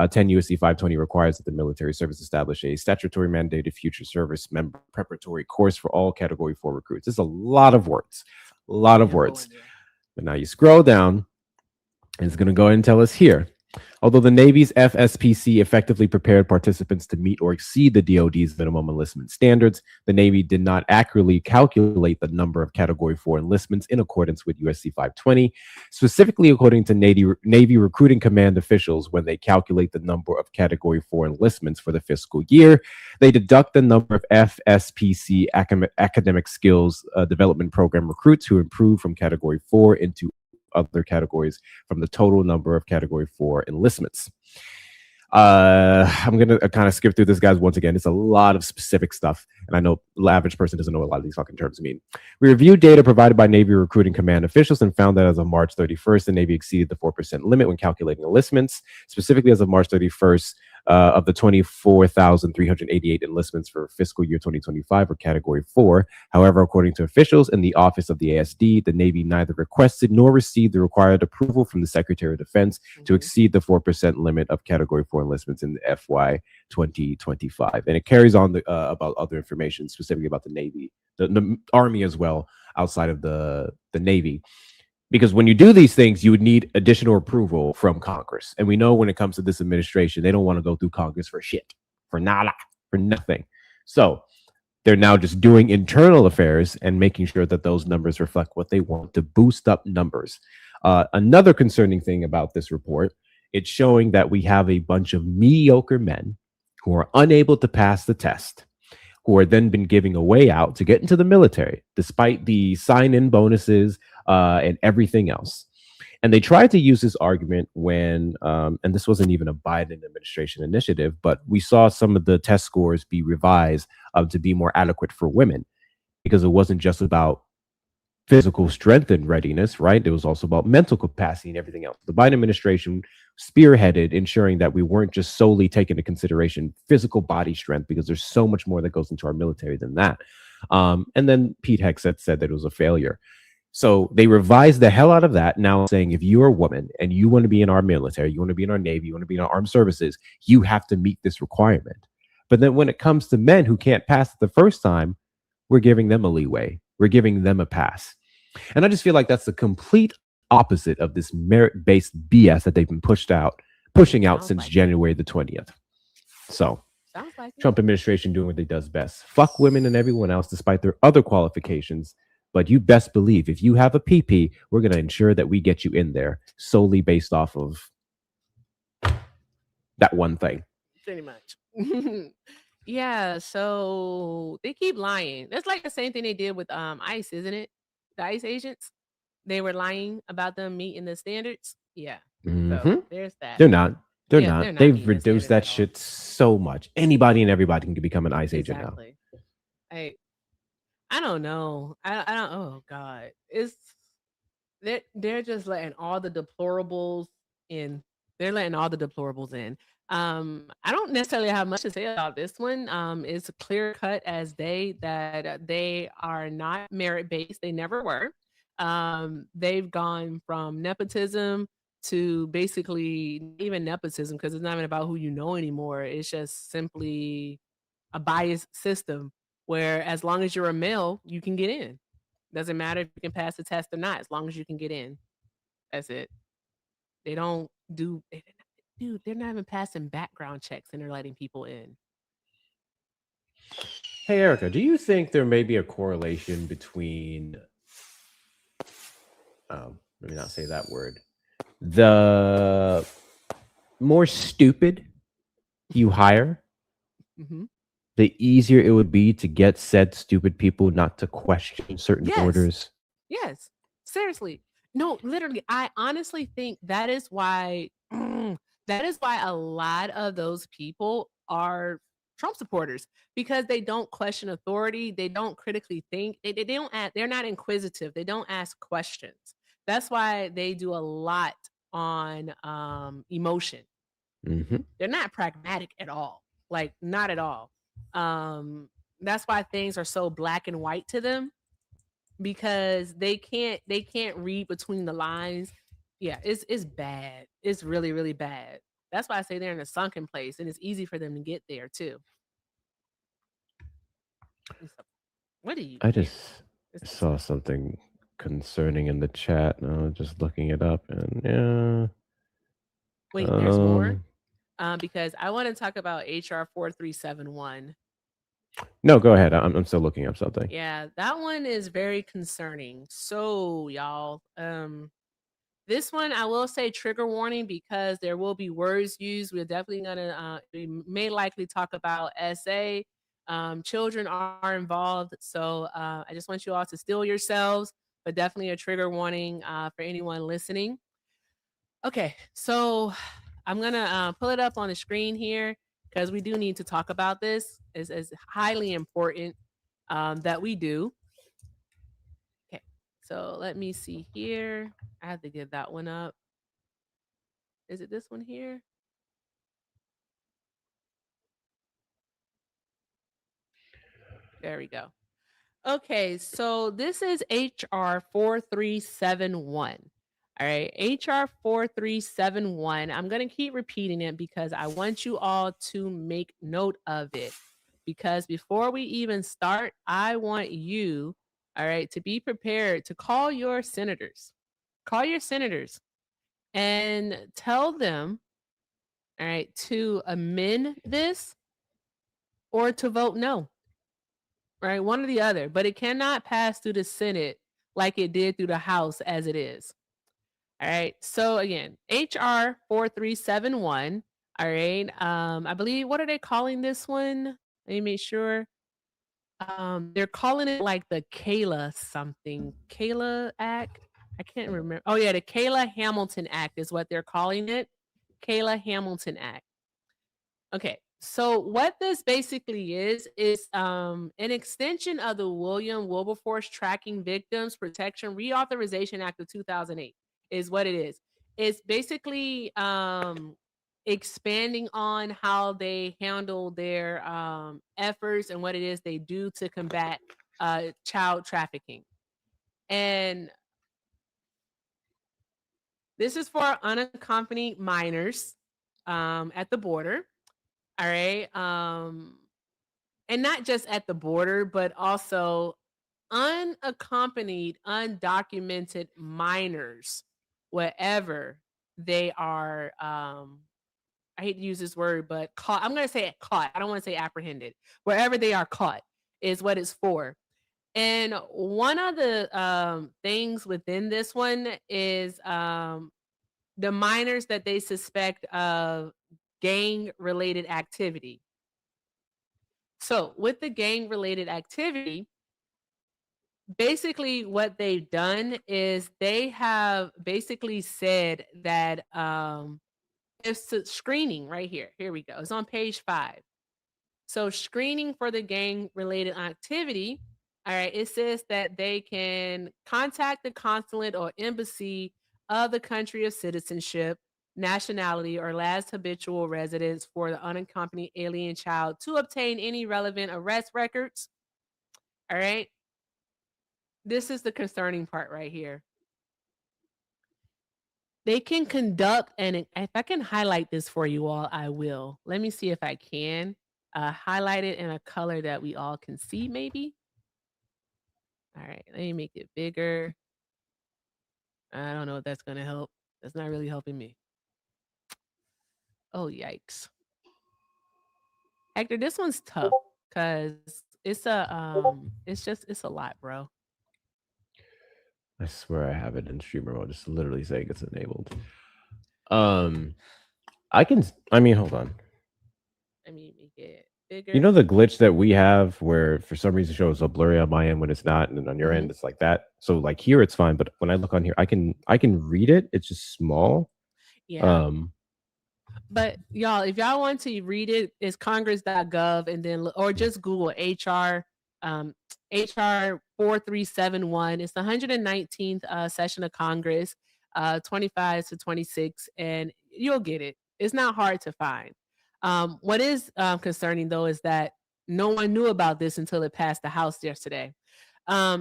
10 USC 520 requires that the military service establish a statutory mandated future service member preparatory course for all Category 4 recruits. It's a lot of words, But now you scroll down, and it's going to go ahead and tell us here. Although the Navy's FSPC effectively prepared participants to meet or exceed the DoD's minimum enlistment standards, the Navy did not accurately calculate the number of Category 4 enlistments in accordance with USC 520. Specifically, according to Navy Recruiting Command officials, when they calculate the number of Category 4 enlistments for the fiscal year, they deduct the number of FSPC academic skills development program recruits who improve from Category 4 into other categories from the total number of Category 4 enlistments. I'm going to kind of skip through this, guys. Once again, it's a lot of specific stuff, and I know the average person doesn't know what a lot of these fucking terms mean. We reviewed data provided by Navy Recruiting Command officials and found that as of March 31st, the Navy exceeded the 4% limit when calculating enlistments. Specifically, as of March 31st, of the 24,388 enlistments for fiscal year 2025 were Category 4. However, according to officials in the Office of the ASD, the Navy neither requested nor received the required approval from the Secretary of Defense to exceed the 4% limit of Category 4 enlistments in the FY 2025. And it carries on about other information, specifically about the Navy, the Army as well, outside of the Navy. Because when you do these things, you would need additional approval from Congress. And we know when it comes to this administration, they don't want to go through Congress for shit, for nada, for nothing. So they're now just doing internal affairs and making sure that those numbers reflect what they want to boost up numbers. Another concerning thing about this report, it's showing that we have a bunch of mediocre men who are unable to pass the test, who are then been giving a way out to get into the military, despite the sign-in bonuses and everything else. And they tried to use this argument when, and this wasn't even a Biden administration initiative, but we saw some of the test scores be revised to be more adequate for women, because it wasn't just about physical strength and readiness, right? It was also about mental capacity and everything else. The Biden administration spearheaded ensuring that we weren't just solely taking into consideration physical body strength, because there's so much more that goes into our military than that. And then Pete Hegseth said that it was a failure. So they revised the hell out of that, now saying if you're a woman and you want to be in our military, you want to be in our Navy, you want to be in our armed services, you have to meet this requirement. But then when it comes to men who can't pass it the first time, we're giving them a leeway. We're giving them a pass. And I just feel like that's the complete opposite of this merit-based BS that they've been pushing out since January the 20th. So Trump administration doing what they does best. Fuck women and everyone else despite their other qualifications, But you best believe if you have a PP, we're going to ensure that we get you in there solely based off of that one thing. Pretty much. Yeah, so they keep lying. That's like the same thing they did with ICE, isn't it? The ICE agents. They were lying about them meeting the standards. Yeah. So Hmm. there's that. They're not. They're Yeah, they're not. not They've meeting the reduced standards that at all. shit so much. Anybody and everybody can become an ICE agent now. Exactly. I don't know. I don't. Oh God, it's they're just letting all the deplorables in. They're letting all the deplorables in. I don't necessarily have much to say about this one. It's clear cut as day that they are not merit based. They never were. They've gone from nepotism to basically not even nepotism because it's not even about who you know anymore. It's just simply a biased system where as long as you're a male, you can get in. Doesn't matter if you can pass the test or not, as long as you can get in. That's it. They don't do dude, they're not even passing background checks and they're letting people in. Hey, Erica, do you think there may be a correlation between, let me not say that word, the more stupid you hire, Mhm. the easier it would be to get said stupid people not to question certain Yes. orders? Yes. Seriously. No, literally, I honestly think that is why that is why a lot of those people are Trump supporters because they don't question authority, they don't critically think, they don't ask, they're not inquisitive, they don't ask questions. That's why they do a lot on emotion. Hmm. They're not pragmatic at all. Like not at all. That's why things are so black and white to them because they can't read between the lines. Yeah, it's bad. It's really really bad. That's why I say they're in a sunken place, and it's easy for them to get there too. What do you I hear? just saw something concerning in the chat. And I was just looking it up, and yeah. Wait, there's more. Because I want to talk about HR 4371. No, go ahead. I'm still looking up something. Yeah, that one is very concerning. So y'all, this one, I will say trigger warning because there will be words used. We're definitely gonna, we may likely talk about SA. Children are involved, so I just want you all to still yourselves, but definitely a trigger warning for anyone listening. Okay, so I'm gonna pull it up on the screen here because we do need to talk about this. It's highly important that we do. Okay, so let me see here. I have to get that one up. Is it this one here? There we go. Okay, so this is HR 4371. All right, HR 4371. I'm going to keep repeating it because I want you all to make note of it. Because before we even start, I want you, all right, to be prepared to call your senators. Call your senators and tell them, all right, to amend this or to vote no. Right? One or the other, but it cannot pass through the Senate like it did through the House as it is. All right. So again, HR 4371. All right. I believe what are they calling this one? Let me make sure. They're calling it like the Kayla something. Kayla Act. I can't remember. Oh yeah, the Kayla Hamilton Act is what they're calling it. Kayla Hamilton Act. Okay. So what this basically is an extension of the William Wilberforce Tracking Victims Protection Reauthorization Act of 2008 is what it is. It's basically expanding on how they handle their efforts and what it is they do to combat child trafficking. And this is for unaccompanied minors at the border. All right. And not just at the border, but also unaccompanied, undocumented minors, wherever they are. I hate to use this word, but caught. I'm going to say caught. I don't want to say apprehended. Wherever they are caught is what it's for. And one of the things within this one is the minors that they suspect of gang related activity. So, with the gang related activity, basically what they've done is they have basically said that it's screening right here. Here we go. It's on page 5. So screening for the gang related activity, all right, it says that they can contact the consulate or embassy of the country of citizenship, nationality, or last habitual residence for the unaccompanied alien child to obtain any relevant arrest records. All right. This is the concerning part right here. They can conduct, and if I can highlight this for you all, I will. Let me see if I can highlight it in a color that we all can see, maybe. All right, let me make it bigger. I don't know if that's going to help. That's not really helping me. Oh, yikes. Hector, this one's tough because it's a lot, bro. I swear I have it in streamer mode. Just literally saying it's enabled. I mean, hold on. Let me make it bigger. You know the glitch that we have where for some reason it shows up blurry on my end when it's not, and then on your end it's like that. So like here it's fine, but when I look on here, I can read it. It's just small. Yeah. But y'all, if y'all want to read it, it's congress.gov and then or just Google HR HR 4371. It's the 119th session of Congress, 25 to 26, and you'll get it. It's not hard to find. What is concerning though is that no one knew about this until it passed the House yesterday.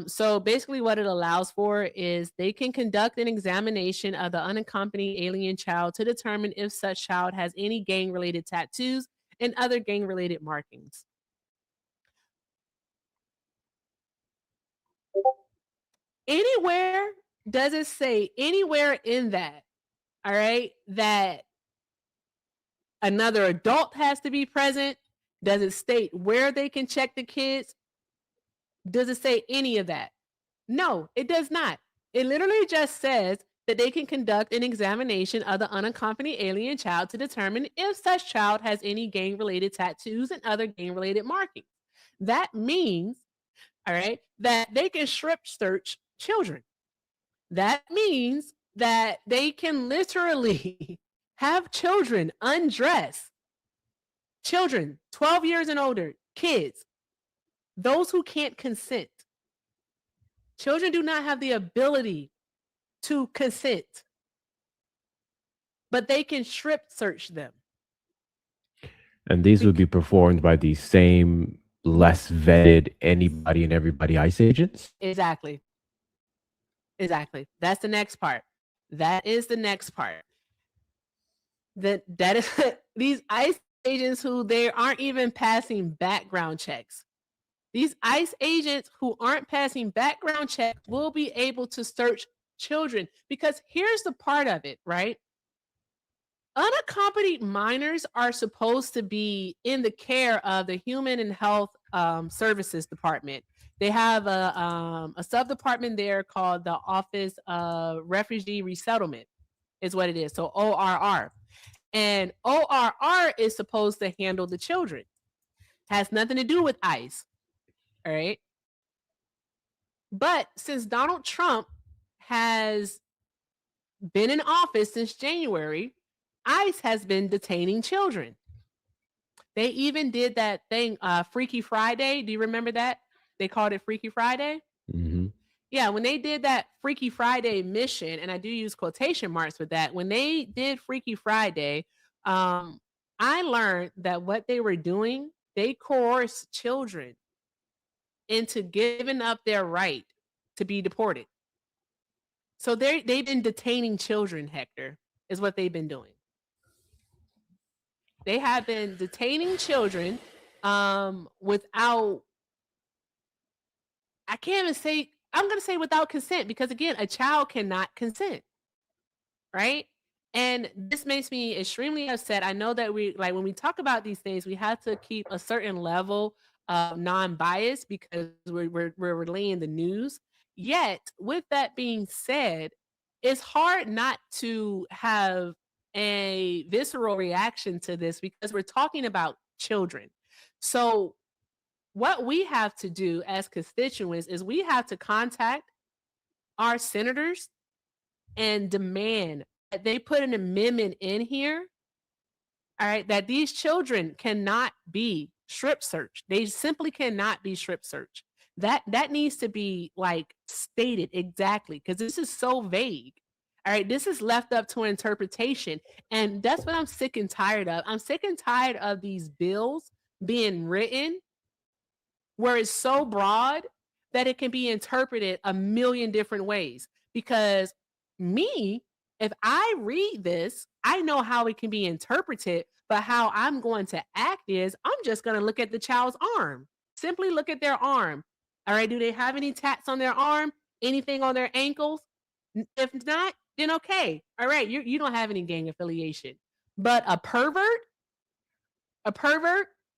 So basically, what it allows for is they can conduct an examination of the unaccompanied alien child to determine if such child has any gang related tattoos and other gang related markings. Anywhere does it say anywhere in that, all right, that another adult has to be present? Does it state where they can check the kids? Does it say any of that? No, it does not. It literally just says that they can conduct an examination of the unaccompanied alien child to determine if such child has any gang related tattoos and other gang related markings. That means, all right, that they can strip search children. That means that they can literally have children undress. Children, 12 years and older, kids, those who can't consent. Children do not have the ability to consent, but they can strip search them. And these would be performed by the same less vetted anybody and everybody ICE agents? Exactly. Exactly. That's the next part. That is the next part. That is these ICE agents who they aren't even passing background checks. These ICE agents who aren't passing background check will be able to search children because here's the part of it, right? Unaccompanied minors are supposed to be in the care of the Human and Health Services Department. They have a sub department there called the Office of Refugee Resettlement, is what it is. So ORR. And ORR is supposed to handle the children. Has nothing to do with ICE. All right. But since Donald Trump has been in office since January, ICE has been detaining children. They even did that thing, Freaky Friday. Do you remember that? They called it Freaky Friday. Mm-hmm. Yeah, when they did that Freaky Friday mission, and I do use quotation marks with that, when they did Freaky Friday, I learned that what they were doing, they coerced children into giving up their right to be deported. So they've been detaining children, Hector, is what they've been doing. They have been detaining children without, I can't even say, I'm going to say without consent because, again, a child cannot consent, right? And this makes me extremely upset. I know that we, like, when we talk about these things, we have to keep a certain level non-biased because we're relaying the news. Yet, with that being said, it's hard not to have a visceral reaction to this because we're talking about children. So, what we have to do as constituents is we have to contact our senators and demand that they put an amendment in here, all right, that these children cannot be strip searched. They simply cannot be strip searched. That needs to be like stated exactly because this is so vague. All right, this is left up to interpretation. And that's what I'm sick and tired of. I'm sick and tired of these bills being written where it's so broad that it can be interpreted a million different ways. Because me, if I read this, I know how it can be interpreted, but how I'm going to act is I'm just going to look at the child's arm. Simply look at their arm. All right, do they have any tats on their arm? Anything on their ankles? If not, then okay. All right, you don't have any gang affiliation. But a pervert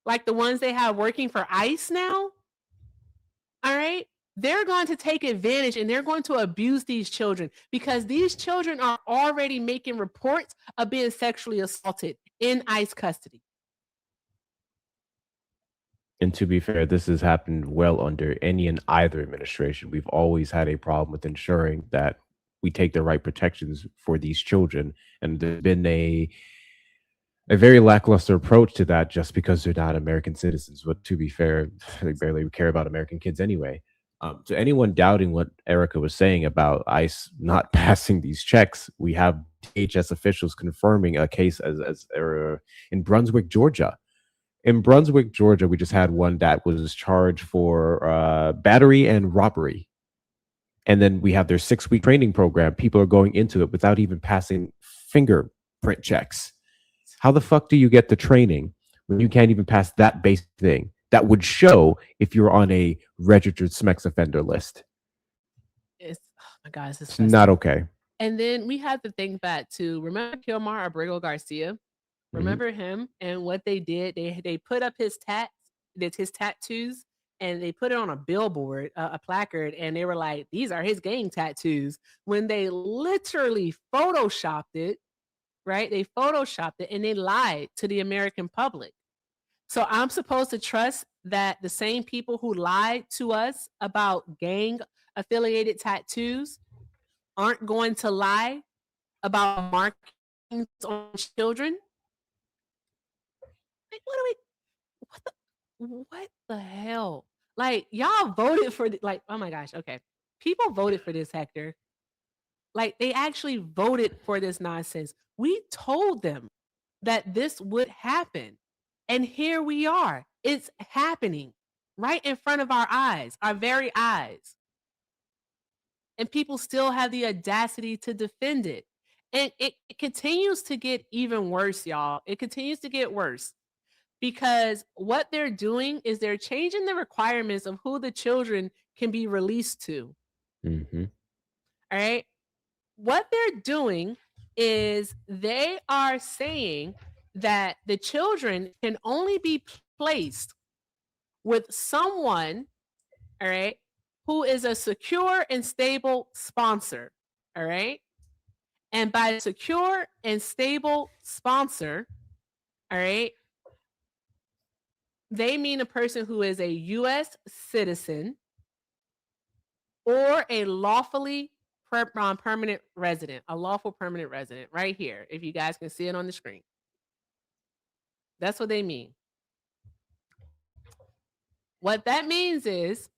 like the ones they have working for ICE now, all right, they're going to take advantage and they're going to abuse these children because these children are already making reports of being sexually assaulted in ICE custody. And to be fair, this has happened well under any and either administration. We've always had a problem with ensuring that we take the right protections for these children. And there's been a very lackluster approach to that just because they're not American citizens. But to be fair, they barely care about American kids anyway. To anyone doubting what Erica was saying about ICE not passing these checks, we have DHS officials confirming a case in Brunswick, Georgia. In Brunswick, Georgia, we just had one that was charged for battery and robbery. And then we have their 6-week training program. People are going into it without even passing fingerprint checks. How the fuck do you get the training when you can't even pass that basic thing that would show if you're on a registered SMEX offender list? It's, oh my God, it's not okay. And then we have to think back to, remember Kilmar Abrigo Garcia? Remember him and what they did? They put up his tattoos, and they put it on a billboard, a placard, and they were like, these are his gang tattoos. When they literally photoshopped it, right? They photoshopped it and they lied to the American public. So I'm supposed to trust that the same people who lied to us about gang affiliated tattoos aren't going to lie about markings on children? Like, what the hell? Like, y'all voted for like, oh my gosh, okay. People voted for this, Hector. Like, they actually voted for this nonsense. We told them that this would happen. And here we are. It's happening right in front of our eyes, our very eyes. And people still have the audacity to defend it. And it continues to get even worse, y'all. It continues to get worse because what they're doing is they're changing the requirements of who the children can be released to. Mm-hmm. All right. What they're doing is they are saying that the children can only be placed with someone, all right, who is a secure and stable sponsor, all right? And by secure and stable sponsor, all right, they mean a person who is a U.S. citizen or a lawfully permanent resident, a lawful permanent resident, right here, if you guys can see it on the screen. That's what they mean. What that means is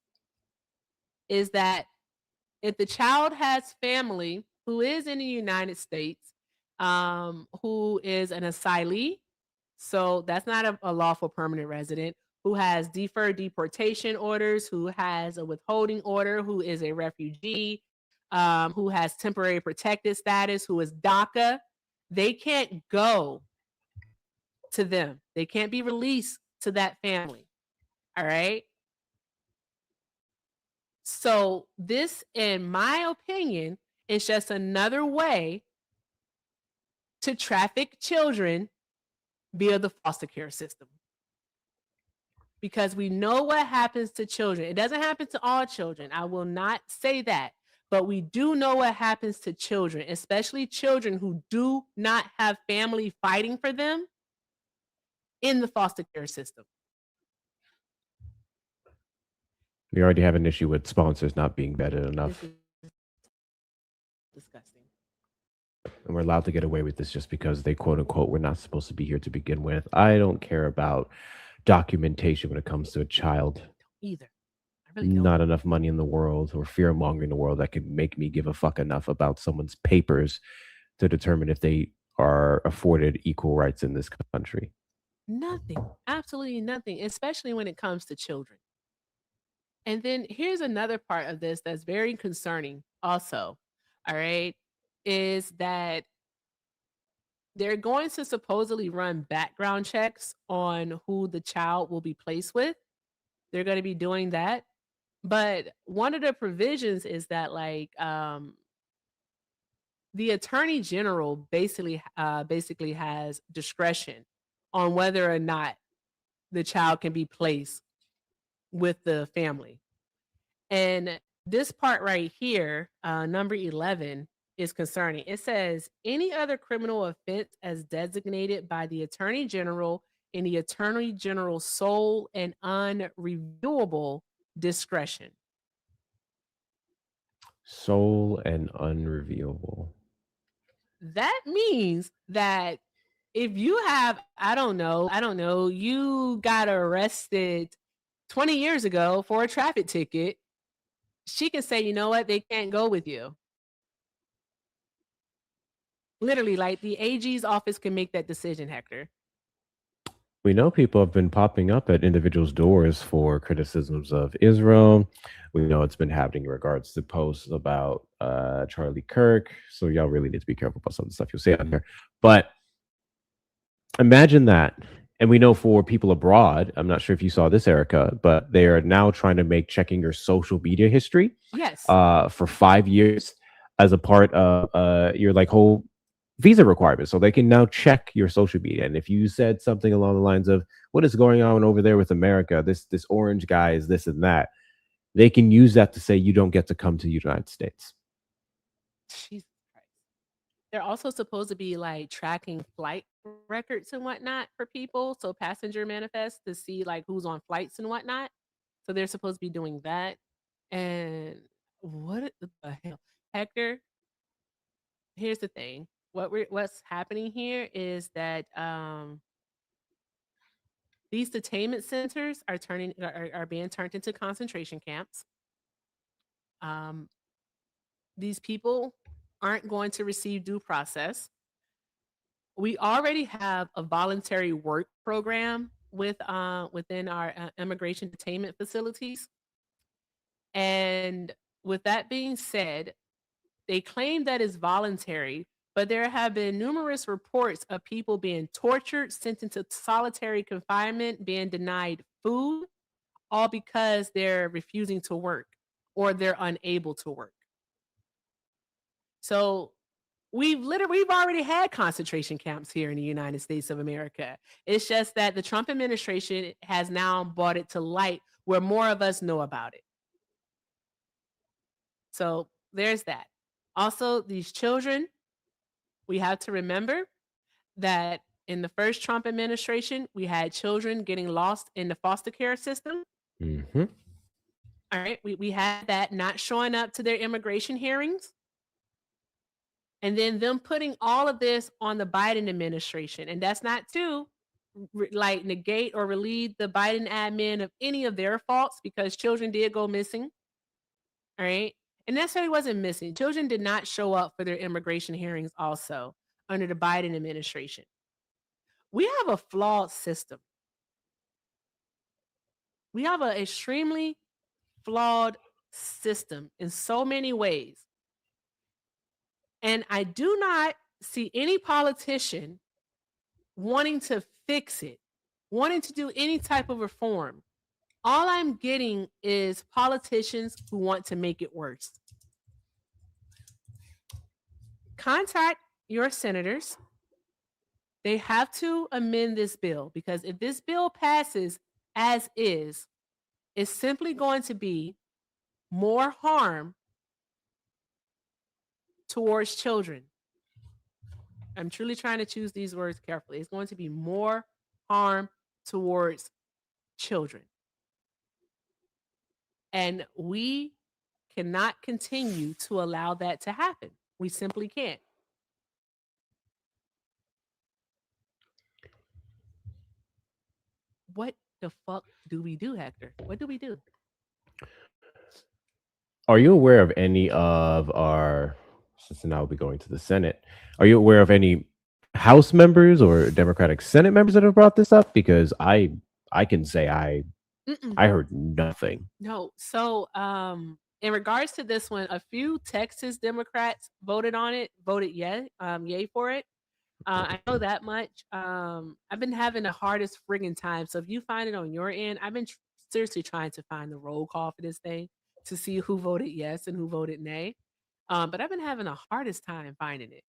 that if the child has family who is in the United States, who is an asylee, so that's not a lawful permanent resident, who has deferred deportation orders, who has a withholding order, who is a refugee, who has temporary protected status, who is DACA, they can't go to them. They can't be released to that family. All right. So this, in my opinion, is just another way to traffic children via the foster care system. because we know what happens to children. It doesn't happen to all children. I will not say that. But we do know what happens to children, especially children who do not have family fighting for them in the foster care system. We already have an issue with sponsors not being vetted enough. This is disgusting. And we're allowed to get away with this just because they quote unquote were not supposed to be here to begin with. I don't care about documentation when it comes to a child. Either. I really don't. Not enough money in the world or fear mongering in the world that could make me give a fuck enough about someone's papers to determine if they are afforded equal rights in this country. Nothing. Absolutely nothing, especially when it comes to children. And then here's another part of this that's very concerning also. All right. Is that they're going to supposedly run background checks on who the child will be placed with. They're going to be doing that. But one of the provisions is that the attorney general basically has discretion on whether or not the child can be placed with the family. And this part right here, number 11, is concerning. It says any other criminal offense as designated by the attorney general in the attorney general's sole and unreviewable discretion. Sole and unreviewable. That means that if you have, I don't know, you got arrested 20 years ago for a traffic ticket, she can say, you know what, they can't go with you. Literally, like the AG's office can make that decision, Hector. We know people have been popping up at individuals' doors for criticisms of Israel. We know it's been happening in regards to posts about Charlie Kirk. So y'all really need to be careful about some of the stuff you'll say on there. But imagine that. And we know for people abroad, I'm not sure if you saw this, Erica, but they are now trying to make checking your social media history Yes. for 5 years as a part of your like whole visa requirements. So they can now check your social media. And if you said something along the lines of what is going on over there with America, this orange guy is this and that, they can use that to say you don't get to come to the United States. Jesus Christ. They're also supposed to be like tracking flight records and whatnot for people. So passenger manifests to see like who's on flights and whatnot. So they're supposed to be doing that. And what the hell? Hector, here's the thing. What's happening here is that these detainment centers are being turned into concentration camps. These people aren't going to receive due process. We already have a voluntary work program within our immigration detainment facilities. And with that being said, they claim that it's voluntary, but there have been numerous reports of people being tortured, sent into solitary confinement, being denied food, all because they're refusing to work or they're unable to work. So we've already had concentration camps here in the United States of America. It's just that the Trump administration has now brought it to light where more of us know about it. So there's that. Also, these children, we have to remember that in the first Trump administration, we had children getting lost in the foster care system. Mm-hmm. All right. We had that not showing up to their immigration hearings. And then them putting all of this on the Biden administration. And that's not to like negate or relieve the Biden admin of any of their faults because children did go missing. All right. And necessarily wasn't missing. Children did not show up for their immigration hearings also under the Biden administration. We have a flawed system. We have an extremely flawed system in so many ways. And I do not see any politician wanting to fix it, wanting to do any type of reform. All I'm getting is politicians who want to make it worse. Contact your senators. They have to amend this bill because if this bill passes, as is simply going to be more harm towards children. I'm truly trying to choose these words carefully. It's going to be more harm towards children. And we cannot continue to allow that to happen. We simply can't. What the fuck do we do, Hector? What do we do? Are you aware of any of our, since now we'll be going to the Senate, are you aware of any House members or Democratic Senate members that have brought this up? Because I can say I heard nothing. No. So, in regards to this one, a few Texas Democrats voted on it, voted yay for it. I know that much. I've been having the hardest friggin' time. So if you find it on your end, I've been seriously trying to find the roll call for this thing to see who voted yes and who voted nay. But I've been having the hardest time finding it.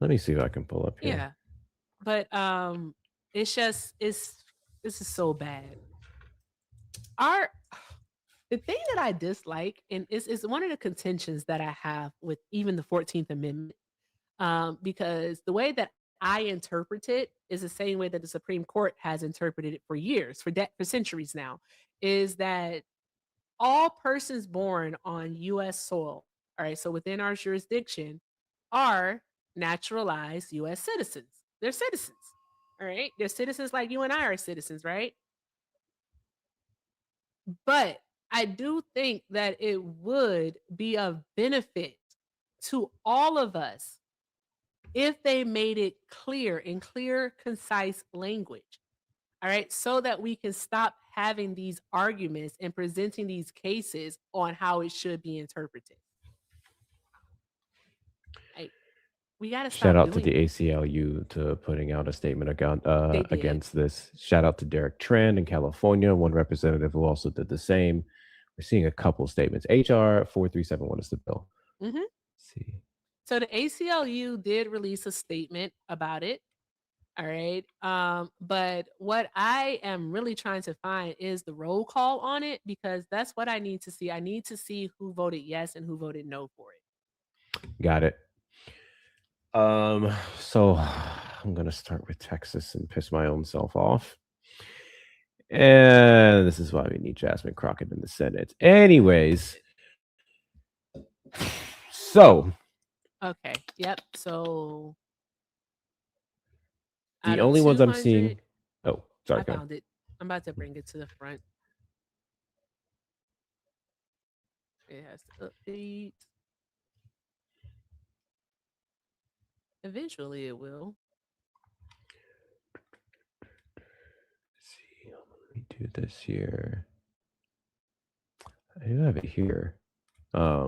Let me see if I can pull up here. Yeah. But it's just this is so bad. The thing that I dislike, and is one of the contentions that I have with even the 14th Amendment, because the way that I interpret it is the same way that the Supreme Court has interpreted it for years, for centuries now, is that all persons born on U.S. soil, all right, so within our jurisdiction, are naturalized U.S. citizens. They're citizens, all right? They're citizens like you and I are citizens, right? But I do think that it would be of benefit to all of us if they made it clear in clear, concise language. All right. So that we can stop having these arguments and presenting these cases on how it should be interpreted. We got to stop. Shout out to the ACLU to putting out a statement against this. Shout out to Derek Tran in California, one representative who also did the same. We're seeing a couple statements. HR 4371 is the bill. Mm-hmm. See. So the ACLU did release a statement about it. All right. But what I am really trying to find is the roll call on it, because that's what I need to see. I need to see who voted yes and who voted no for it. Got it. So I'm gonna start with Texas and piss my own self off. And this is why we need Jasmine Crockett in the Senate. Anyways. So okay. Yep. So the only ones I'm seeing. Oh, sorry. I found it. I'm about to bring it to the front. It has to update. Eventually it will. Let's see. Let me do this here. I do have it here. There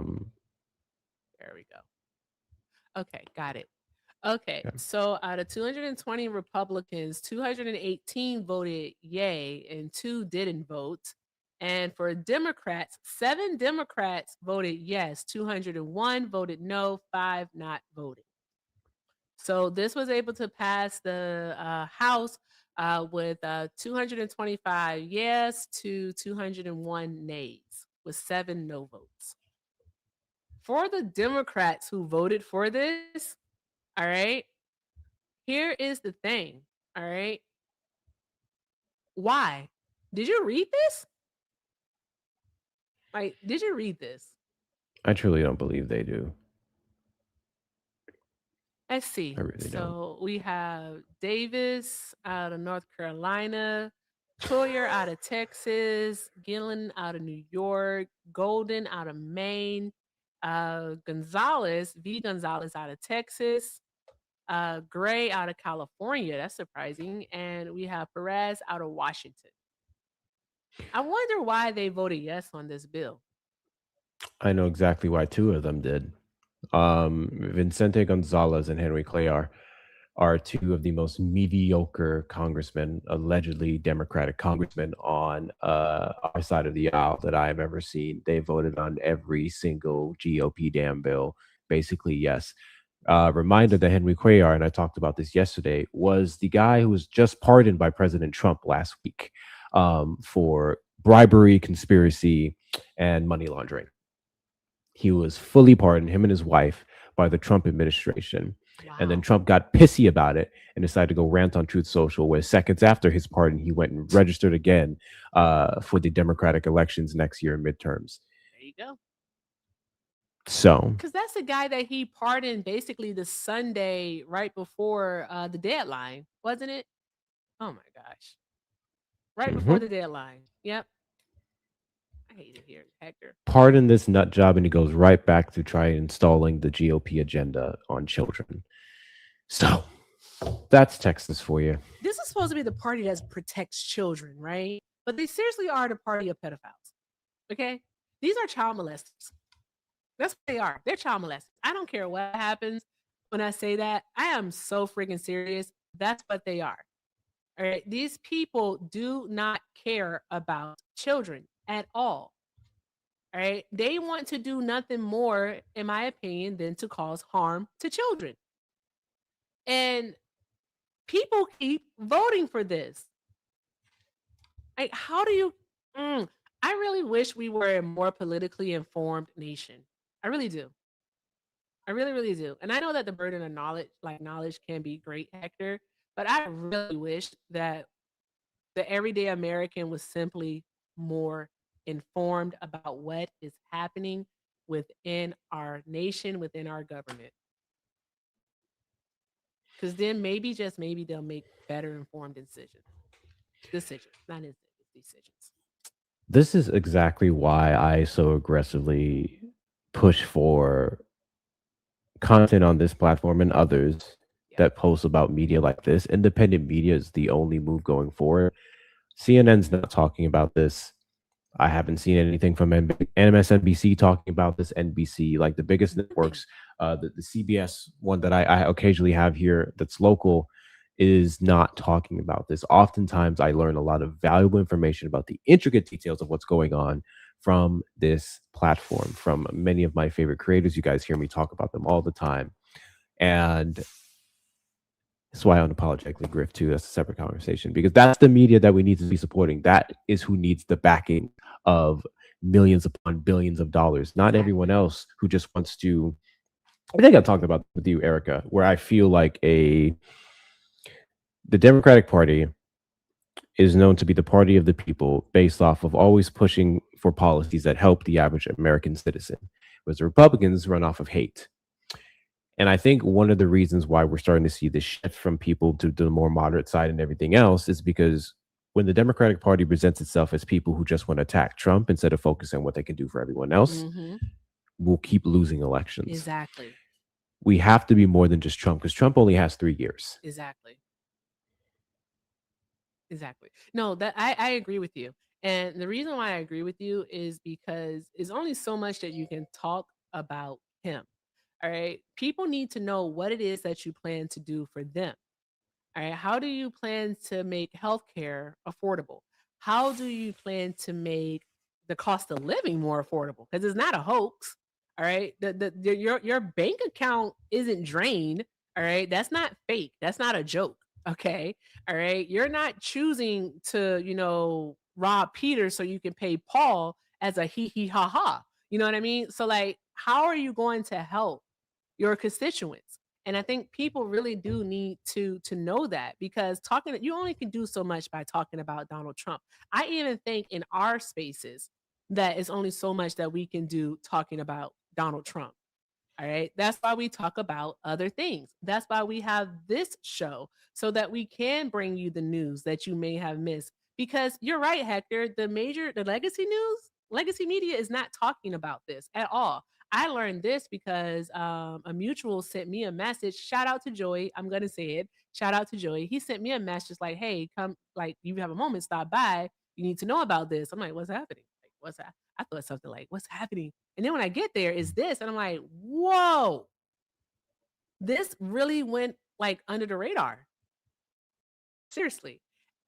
we go. Okay, got it. Okay, so out of 220 Republicans, 218 voted yay and 2 didn't vote. And for Democrats, 7 Democrats voted yes, 201 voted no, 5 not voting. So this was able to pass the House with 225 yes to 201 nays, with 7 no votes. For the Democrats who voted for this, all right, here is the thing, all right. Why? Did you read this? Like, did you read this? I truly don't believe they do. Let's see. I really don't. We have Davis out of North Carolina, Collier out of Texas, Gillen out of New York, Golden out of Maine, Gonzalez out of Texas, Gray out of California. That's surprising. And we have Perez out of Washington. I wonder why they voted yes on this bill. I know exactly why 2 of them did. Vicente Gonzalez and Henry Cuellar are 2 of the most mediocre congressmen, allegedly Democratic congressmen on our side of the aisle that I have ever seen. They voted on every single GOP damn bill. Basically, yes. Reminder that Henry Cuellar, and I talked about this yesterday, was the guy who was just pardoned by President Trump last week. for bribery, conspiracy, and money laundering. He was fully pardoned, him and his wife, by the Trump administration. And then Wow. Trump got pissy about it and decided to go rant on Truth Social, where seconds after his pardon, he went and registered again for the Democratic elections next year in midterms. There you go. So, Because that's the guy that he pardoned basically the Sunday right before the deadline, wasn't it? Oh my gosh. Right before mhm. the deadline. Yep. I hate it here, Hector. Pardon this nut job, and he goes right back to try installing the GOP agenda on children. So, that's Texas for you. This is supposed to be the party that protects children, right? But they seriously are the party of pedophiles. Okay? These are child molesters. That's what they are. They're child molesters. I don't care what happens when I say that. I am so freaking serious. That's what they are. All right. These people do not care about children at all. All right. They want to do nothing more, in my opinion, than to cause harm to children. And people keep voting for this. Like, how do you? I really wish we were a more politically informed nation. I really do. I really, really do. And I know that the burden of knowledge can be great, Hector, but I really wish that the everyday American was simply more informed about what is happening within our nation, within our government. Because then maybe, just maybe, they'll make better informed decisions. Decisions, not decisions. This is exactly why I so aggressively push for content on this platform and others Yeah. that post about media like this. Independent media is the only move going forward. CNN's not talking about this. I haven't seen anything from MSNBC talking about this. NBC, like the biggest Nothing. networks, the CBS one that I occasionally have here that's local, is not talking about this. Oftentimes, I learn a lot of valuable information about the intricate details of what's going on from this platform, from many of my favorite creators. You guys hear me talk about them all the time. And that's why I unapologetically grift too. That's a separate conversation, because that's the media that we need to be supporting. That is who needs the backing of millions upon billions of dollars, not everyone else who just wants to. I think I talked about with you, Erica, where I feel like the Democratic Party is known to be the party of the people based off of always pushing for policies that help the average American citizen, whereas the Republicans run off of hate. And I think one of the reasons why we're starting to see this shift from people to the more moderate side and everything else is because when the Democratic Party presents itself as people who just want to attack Trump instead of focusing on what they can do for everyone else, we'll keep losing elections. Exactly. We have to be more than just Trump, because Trump only has 3 years. Exactly. Exactly. No, that I agree with you. And the reason why I agree with you is because it's only so much that you can talk about him. All right. People need to know what it is that you plan to do for them. All right. How do you plan to make healthcare affordable? How do you plan to make the cost of living more affordable? Because it's not a hoax. All right. Your bank account isn't drained. All right. That's not fake. That's not a joke. Okay. All right. You're not choosing to, rob Peter so you can pay Paul as a hee hee ha ha. You know what I mean? So, like, how are you going to help your constituents? And I think people really do need to know that, because talking, you only can do so much by talking about Donald Trump. I even think in our spaces that it's only so much that we can do talking about Donald Trump. All right. That's why we talk about other things. That's why we have this show, so that we can bring you the news that you may have missed. Because you're right, Hector, the legacy news, legacy media is not talking about this at all. I learned this because a mutual sent me a message. Shout out to Joy. I'm going to say it. Shout out to Joy. He sent me a message like, hey, come, like, you have a moment, stop by. You need to know about this. I'm like, what's happening? Like, what's that? I thought something like, what's happening? And then when I get there, is this, and I'm like, whoa, this really went like under the radar. Seriously.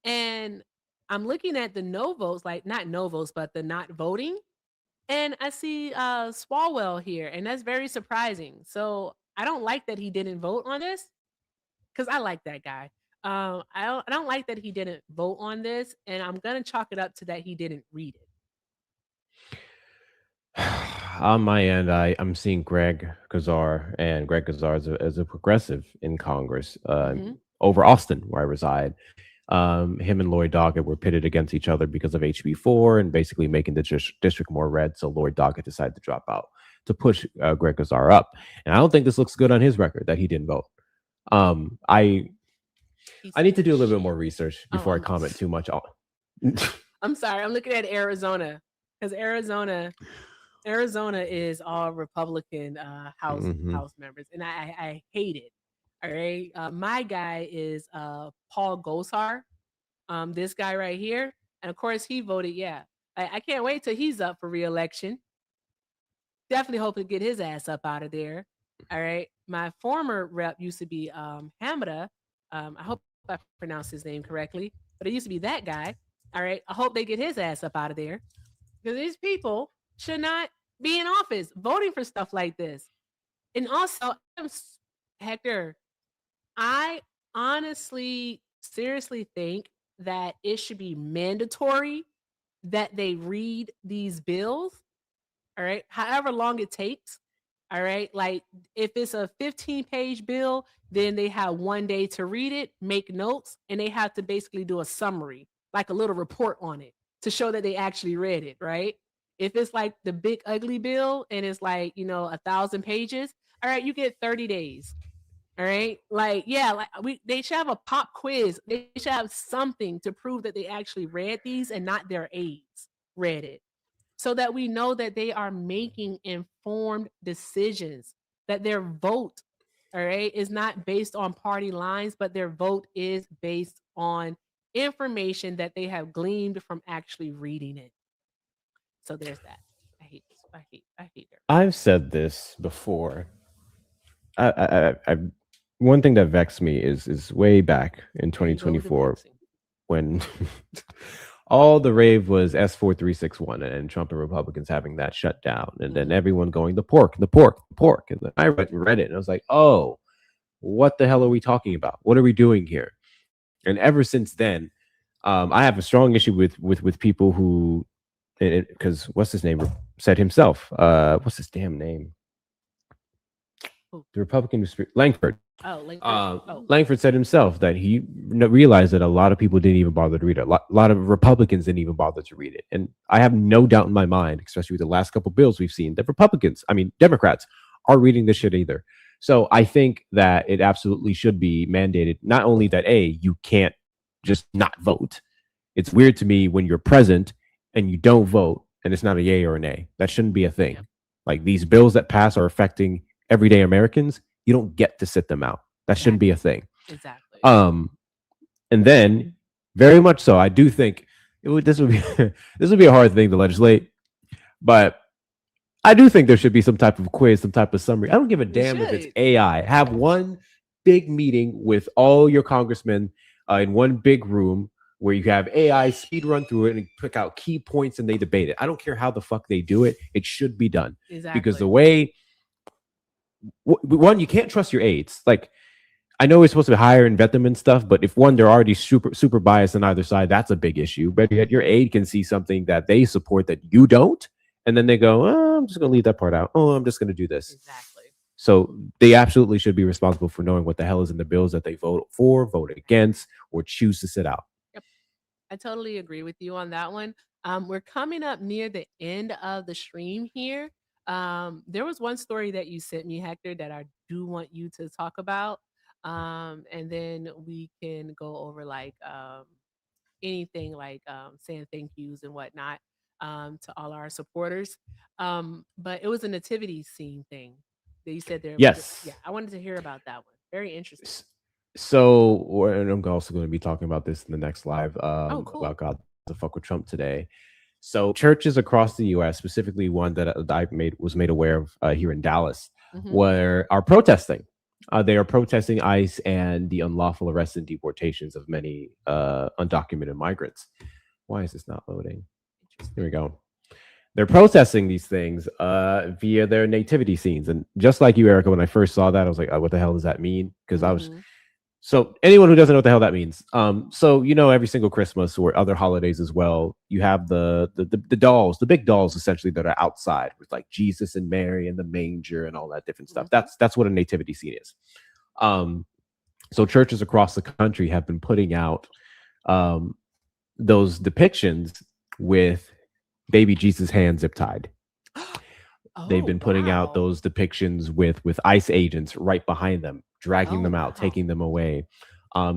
And I'm looking at the no votes, like not no votes, but the not voting. And I see Swalwell here, and that's very surprising. So I don't like that he didn't vote on this, because I like that guy. I don't like that he didn't vote on this, and I'm gonna chalk it up to that he didn't read it. On my end, I'm seeing Greg Kazar, and Greg Kazar as a progressive in Congress Hmm. over Austin, where I reside. Him and Lloyd Doggett were pitted against each other because of HB4 and basically making the district more red. So Lloyd Doggett decided to drop out to push Greg Kazar up. And I don't think this looks good on his record that he didn't vote. I need to do a little bit more research before I comment too much on. I'm sorry. I'm looking at Arizona because Arizona is all Republican House members, and I hate it. All right, my guy is Paul Gosar, this guy right here, and of course he voted yeah. I can't wait till he's up for reelection. Definitely hope to get his ass up out of there. All right, my former rep used to be Hamada. I hope I pronounced his name correctly, but it used to be that guy. All right, I hope they get his ass up out of there because these people should not be in office voting for stuff like this. And also, Hector, I honestly, seriously think that it should be mandatory that they read these bills, all right, however long it takes. All right, like if it's a 15-page bill, then they have 1 day to read it, make notes, and they have to basically do a summary, like a little report on it to show that they actually read it, right? If it's like the big ugly bill and it's like, 1,000 pages, all right, you get 30 days. All right. Like, yeah, like they should have a pop quiz. They should have something to prove that they actually read these and not their aides read it. So that we know that they are making informed decisions, that their vote, all right, is not based on party lines, but their vote is based on information that they have gleaned from actually reading it. So there's that. I hate this. I hate their I've said this before. One thing that vexed me is way back in 2024 when all the rave was S4361 and Trump and Republicans having that shut down, and then everyone going the pork, the pork, the pork. And then I read it and I was like, oh, what the hell are we talking about? What are we doing here? And ever since then, I have a strong issue with people who, because what's his name said himself, what's his damn name? The Republican Langford. Oh, Langford. Langford said himself that he realized that a lot of people didn't even bother to read it. A lot of Republicans didn't even bother to read it. And I have no doubt in my mind, especially with the last couple bills we've seen, that Democrats are reading this shit either. So I think that it absolutely should be mandated. Not only that, you can't just not vote. It's weird to me when you're present and you don't vote and it's not a yay or a nay. That shouldn't be a thing. Yeah. Like these bills that pass are affecting everyday Americans. You don't get to sit them out. That shouldn't be a thing. Exactly. And then very much so, I do think this would be a hard thing to legislate, but I do think there should be some type of quiz, some type of summary. I don't give a damn if it's AI. Have one big meeting with all your congressmen in one big room where you have AI speed run through it and pick out key points and they debate it. I don't care how the fuck they do it. It should be done. Exactly. Because the way, one, you can't trust your aides. Like, I know we're supposed to hire and vet them and stuff, but if one, they're already super biased on either side, that's a big issue. But yet your aide can see something that they support that you don't. And then they go, oh, I'm just going to leave that part out. Oh, I'm just going to do this. Exactly. So they absolutely should be responsible for knowing what the hell is in the bills that they vote for, vote against, or choose to sit out. Yep. I totally agree with you on that one. We're coming up near the end of the stream here. There was one story that you sent me, Hector, that I do want you to talk about. And then we can go over like anything like saying thank yous and whatnot to all our supporters. But it was a nativity scene thing that you said there. Yes. Yeah, I wanted to hear about that one. Very interesting. So, and I'm also going to be talking about this in the next live cool. about God to fuck with Trump today. So churches across the U.S., specifically one that I was made aware of here in Dallas, are protesting. They are protesting ICE and the unlawful arrest and deportations of many undocumented migrants. Why is this not loading? Here we go. They're protesting these things via their nativity scenes. And just like you, Erica, when I first saw that, I was like, what the hell does that mean? Because So anyone who doesn't know what the hell that means, so every single Christmas or other holidays as well, you have the dolls, the big dolls essentially that are outside with like Jesus and Mary and the manger and all that different stuff. That's what a nativity scene is. So churches across the country have been putting out those depictions with baby Jesus' hands zip tied. They've been putting out those depictions with ICE agents right behind them, dragging them out, taking them away.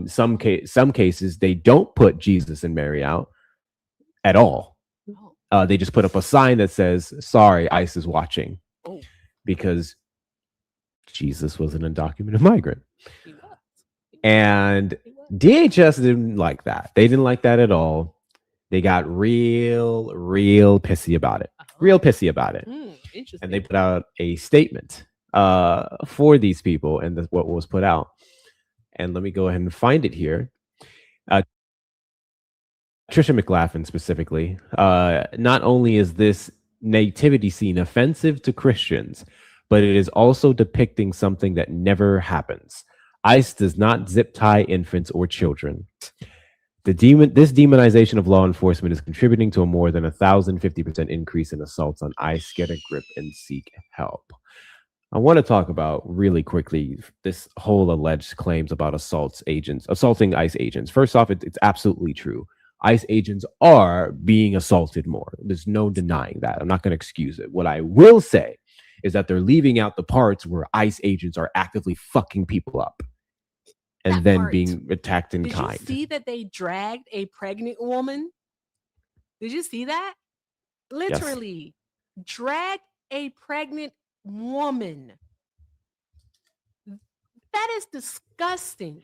Some cases they don't put Jesus and Mary out at all. They just put up a sign that says, "Sorry, ICE is watching," because Jesus was an undocumented migrant. And DHS didn't like that. They didn't like that at all. They got real pissy about it. Real pissy about it. And they put out a statement for these people, and that's what was put out. And let me go ahead and find it here. Trisha McLaughlin specifically. Not only is this nativity scene offensive to Christians, but it is also depicting something that never happens. ICE does not zip tie infants or children. This demonization of law enforcement is contributing to a more than 1,050% increase in assaults on ICE. Get a grip and seek help. I want to talk about really quickly this whole alleged claims about assaulting ICE agents. First off, it's absolutely true. ICE agents are being assaulted more. There's no denying that. I'm not going to excuse it. What I will say is that they're leaving out the parts where ICE agents are actively fucking people up and then being attacked in kind. Did you see that they dragged a pregnant woman? Did you see that? Literally, dragged a pregnant woman. That is disgusting.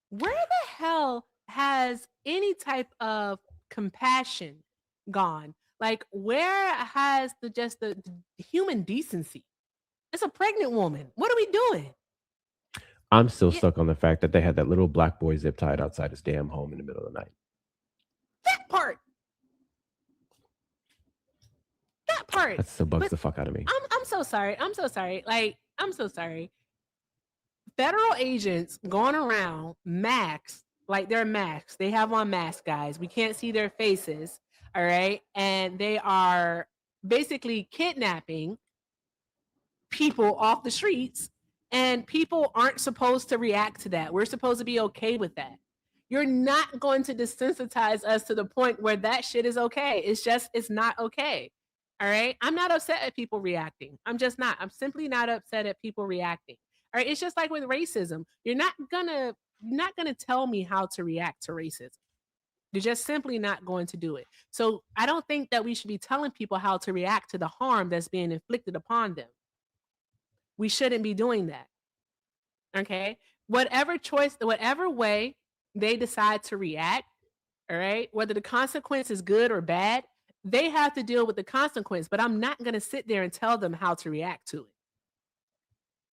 Where the hell has any type of compassion gone? Like, where has the human decency? It's a pregnant woman. What are we doing? I'm still stuck on the fact that they had that little black boy zip tied outside his damn home in the middle of the night. That part. That still bugs the fuck out of me. I'm so sorry. Like, I'm so sorry. Federal agents going around masks, like they're masks. They have on masks, guys. We can't see their faces. All right. And they are basically kidnapping people off the streets, and people aren't supposed to react to that. We're supposed to be okay with that. You're not going to desensitize us to the point where that shit is okay. It's not okay. All right. I'm not upset at people reacting. I'm just not. I'm simply not upset at people reacting. All right. It's just like with racism. You're not gonna tell me how to react to racism. You're just simply not going to do it. So I don't think that we should be telling people how to react to the harm that's being inflicted upon them. We shouldn't be doing that. Okay. Whatever way they decide to react, all right, whether the consequence is good or bad, they have to deal with the consequence. But I'm not going to sit there and tell them how to react to it.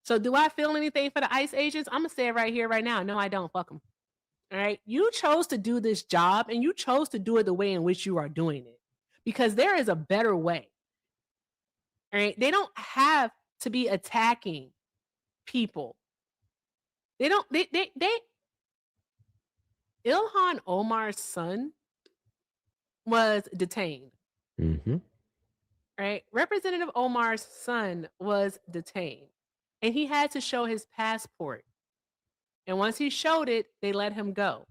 So do I feel anything for the ICE agents? I'm going to say it right here, right now. No, I don't. Fuck them. All right. You chose to do this job, and you chose to do it the way in which you are doing it, because there is a better way. All right. They don't have to be attacking people. They Ilhan Omar's son was detained. Mm-hmm. Right? Representative Omar's son was detained, and he had to show his passport. And once he showed it, they let him go.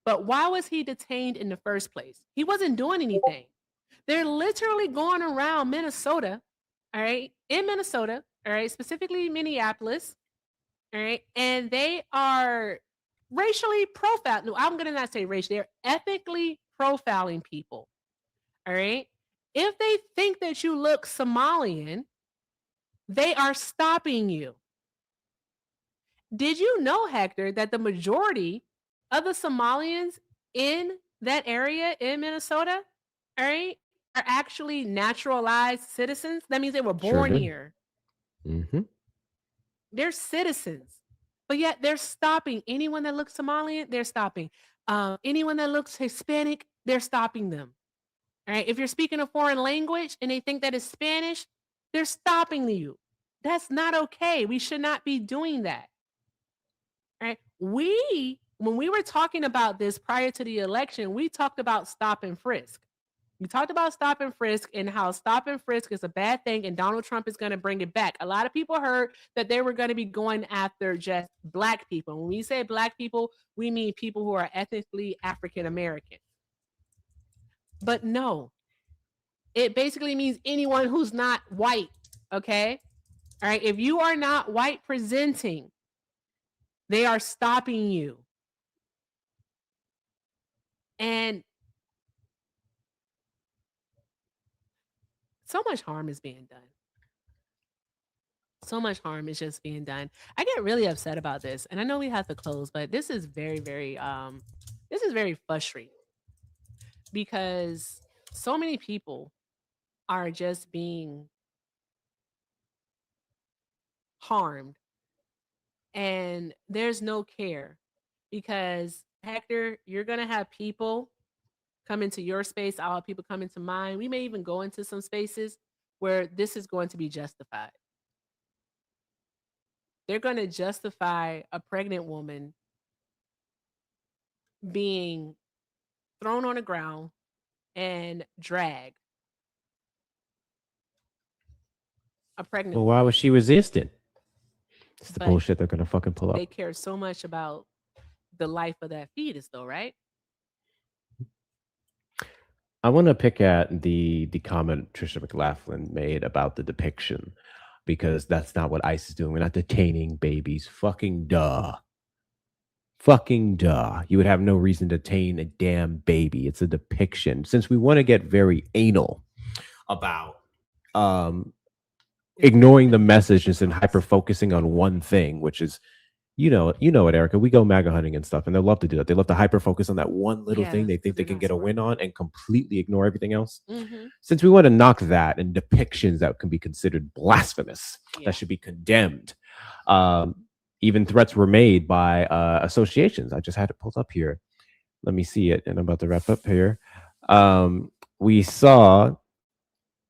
But why was he detained in the first place? He wasn't doing anything. They're literally going around Minnesota, all right, in Minnesota, all right, specifically Minneapolis, all right, and they are racially profiling. No, I'm going to not say racial. They're ethically profiling people, all right? If they think that you look Somalian, they are stopping you. Did you know, Hector, that the majority of the Somalians in that area in Minnesota, all right, are actually naturalized citizens? That means they were born here. Mm-hmm. They're citizens, but yet they're stopping anyone that looks Somalian. They're stopping anyone that looks Hispanic. They're stopping them. All right. If you're speaking a foreign language and they think that is Spanish, they're stopping you. That's not okay. We should not be doing that. right? When we were talking about this prior to the election, we talked about stop and frisk. We talked about stop and frisk and how stop and frisk is a bad thing and Donald Trump is going to bring it back. A lot of people heard that they were going to be going after just black people. When we say black people, we mean people who are ethnically African American. But no, it basically means anyone who's not white. Okay. All right. If you are not white presenting, they are stopping you. And so much harm is being done. So much harm is just being done. I get really upset about this. And I know we have to close, but this is very frustrating because so many people are just being harmed and there's no care because Hector, you're going to have people come into your space, I'll have people come into mine. We may even go into some spaces where this is going to be justified. They're going to justify a pregnant woman being thrown on the ground and dragged. A pregnant Well, woman. why was she resisting? It's the But bullshit they're gonna fucking pull up. they care so much about the life of that fetus, though, right? I want to pick at the comment Trisha McLaughlin made about the depiction because that's not what ICE is doing. We're not detaining babies. Fucking duh. Fucking duh. You would have no reason to detain a damn baby. It's a depiction. Since we want to get very anal about ignoring the messages and hyper focusing on one thing, which is you know it, Erica. We go MAGA hunting and stuff, and they love to do that. They love to hyper focus on that one little thing they think they can get a win on and completely ignore everything else. Mm-hmm. Since we want to knock that and depictions that can be considered blasphemous, Yeah. that should be condemned. Even threats were made by associations. I just had it pulled up here. Let me see it, and I'm about to wrap up here. We saw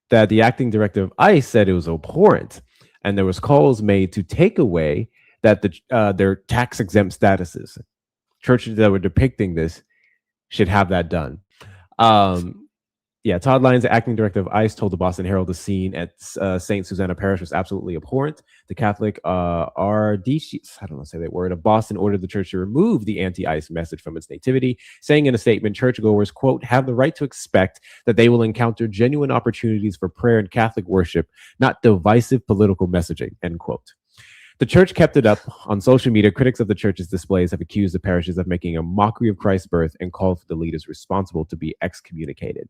that the acting director of ICE said it was abhorrent, and there was calls made to take away that their tax exempt statuses. Churches that were depicting this should have that done. Todd Lyons, the acting director of ICE, told the Boston Herald the scene at St. Susanna Parish was absolutely abhorrent. The Catholic Archdiocese, I don't know how to say that word, of Boston ordered the church to remove the anti-ICE message from its nativity, saying in a statement, churchgoers, quote, have the right to expect that they will encounter genuine opportunities for prayer and Catholic worship, not divisive political messaging, end quote. The church kept it up on social media. Critics of the church's displays have accused the parishes of making a mockery of Christ's birth and called for the leaders responsible to be excommunicated.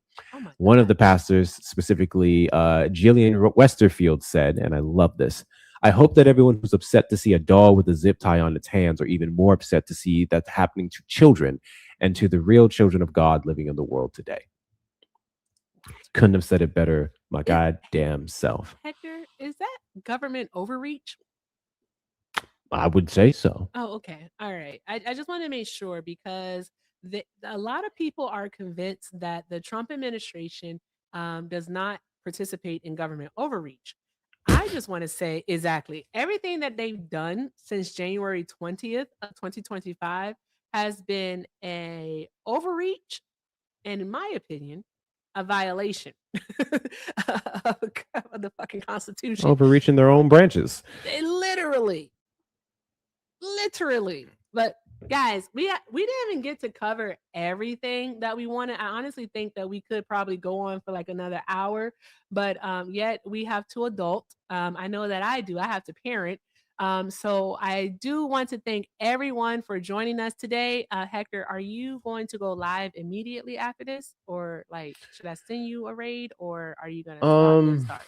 One of the pastors, specifically Jillian Westerfield, said, and I love this, I hope that everyone who's upset to see a doll with a zip tie on its hands are even more upset to see that happening to children and to the real children of God living in the world today. Couldn't have said it better, my goddamn self. Hector, is that government overreach? I would say so. Oh, okay. All right. I just want to make sure because a lot of people are convinced that the Trump administration does not participate in government overreach. I just want to say exactly everything that they've done since January 20th of 2025 has been a overreach and, in my opinion, a violation of the fucking Constitution. Overreaching their own branches. Literally. But guys, we didn't even get to cover everything that we wanted. I honestly think that we could probably go on for like another hour, but yet we have two adults. I know that I do. I have to parent. So I do want to thank everyone for joining us today. Hector, are you going to go live immediately after this, or like should I send you a raid, or are you gonna stop and start?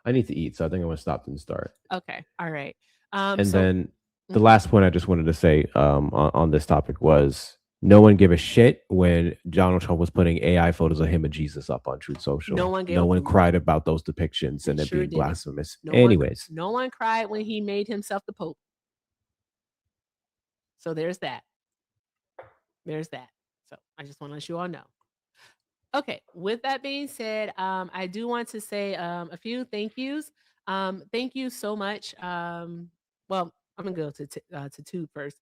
I need to eat, so I think I'm gonna stop and start. Okay, all right. And then the last point I just wanted to say on this topic was no one gave a shit when Donald Trump was putting AI photos of him and Jesus up on Truth Social. No one cried about those depictions and it being blasphemous. Anyways. No one cried when he made himself the Pope. So there's that. So I just want to let you all know. Okay, with that being said, I do want to say a few thank yous. Thank you so much. Well, I'm gonna go to Tube first.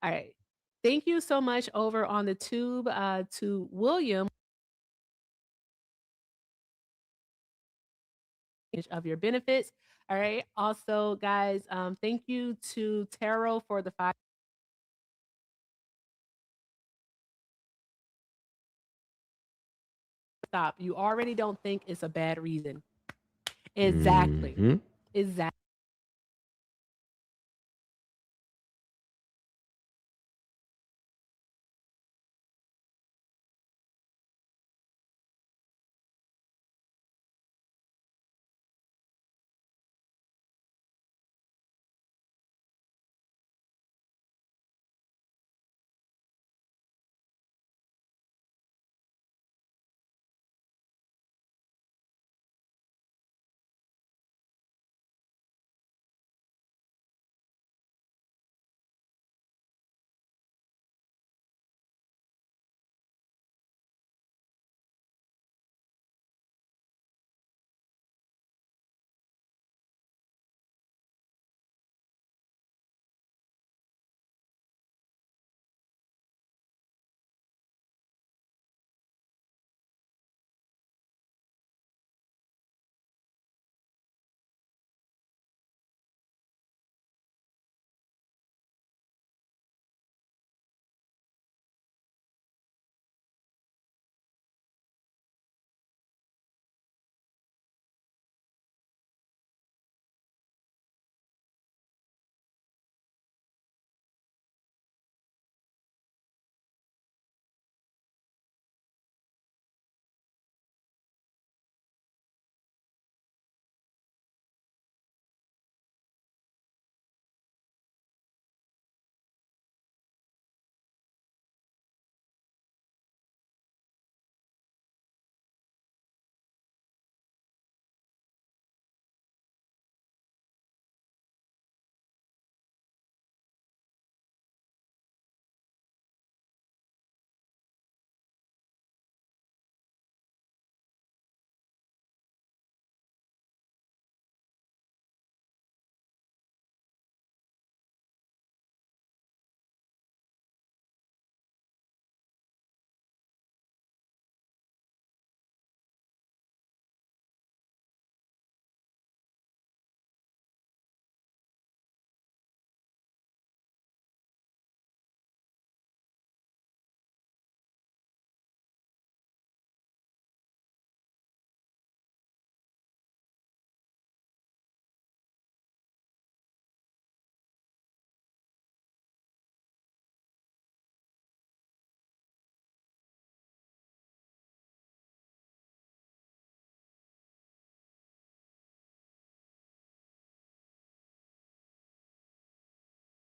All right. Thank you so much over on the Tube to William of your benefits. All right. Also, guys, thank you to Taro for the 5. Stop. You already don't think it's a bad reason. Exactly. Mhm. Exactly.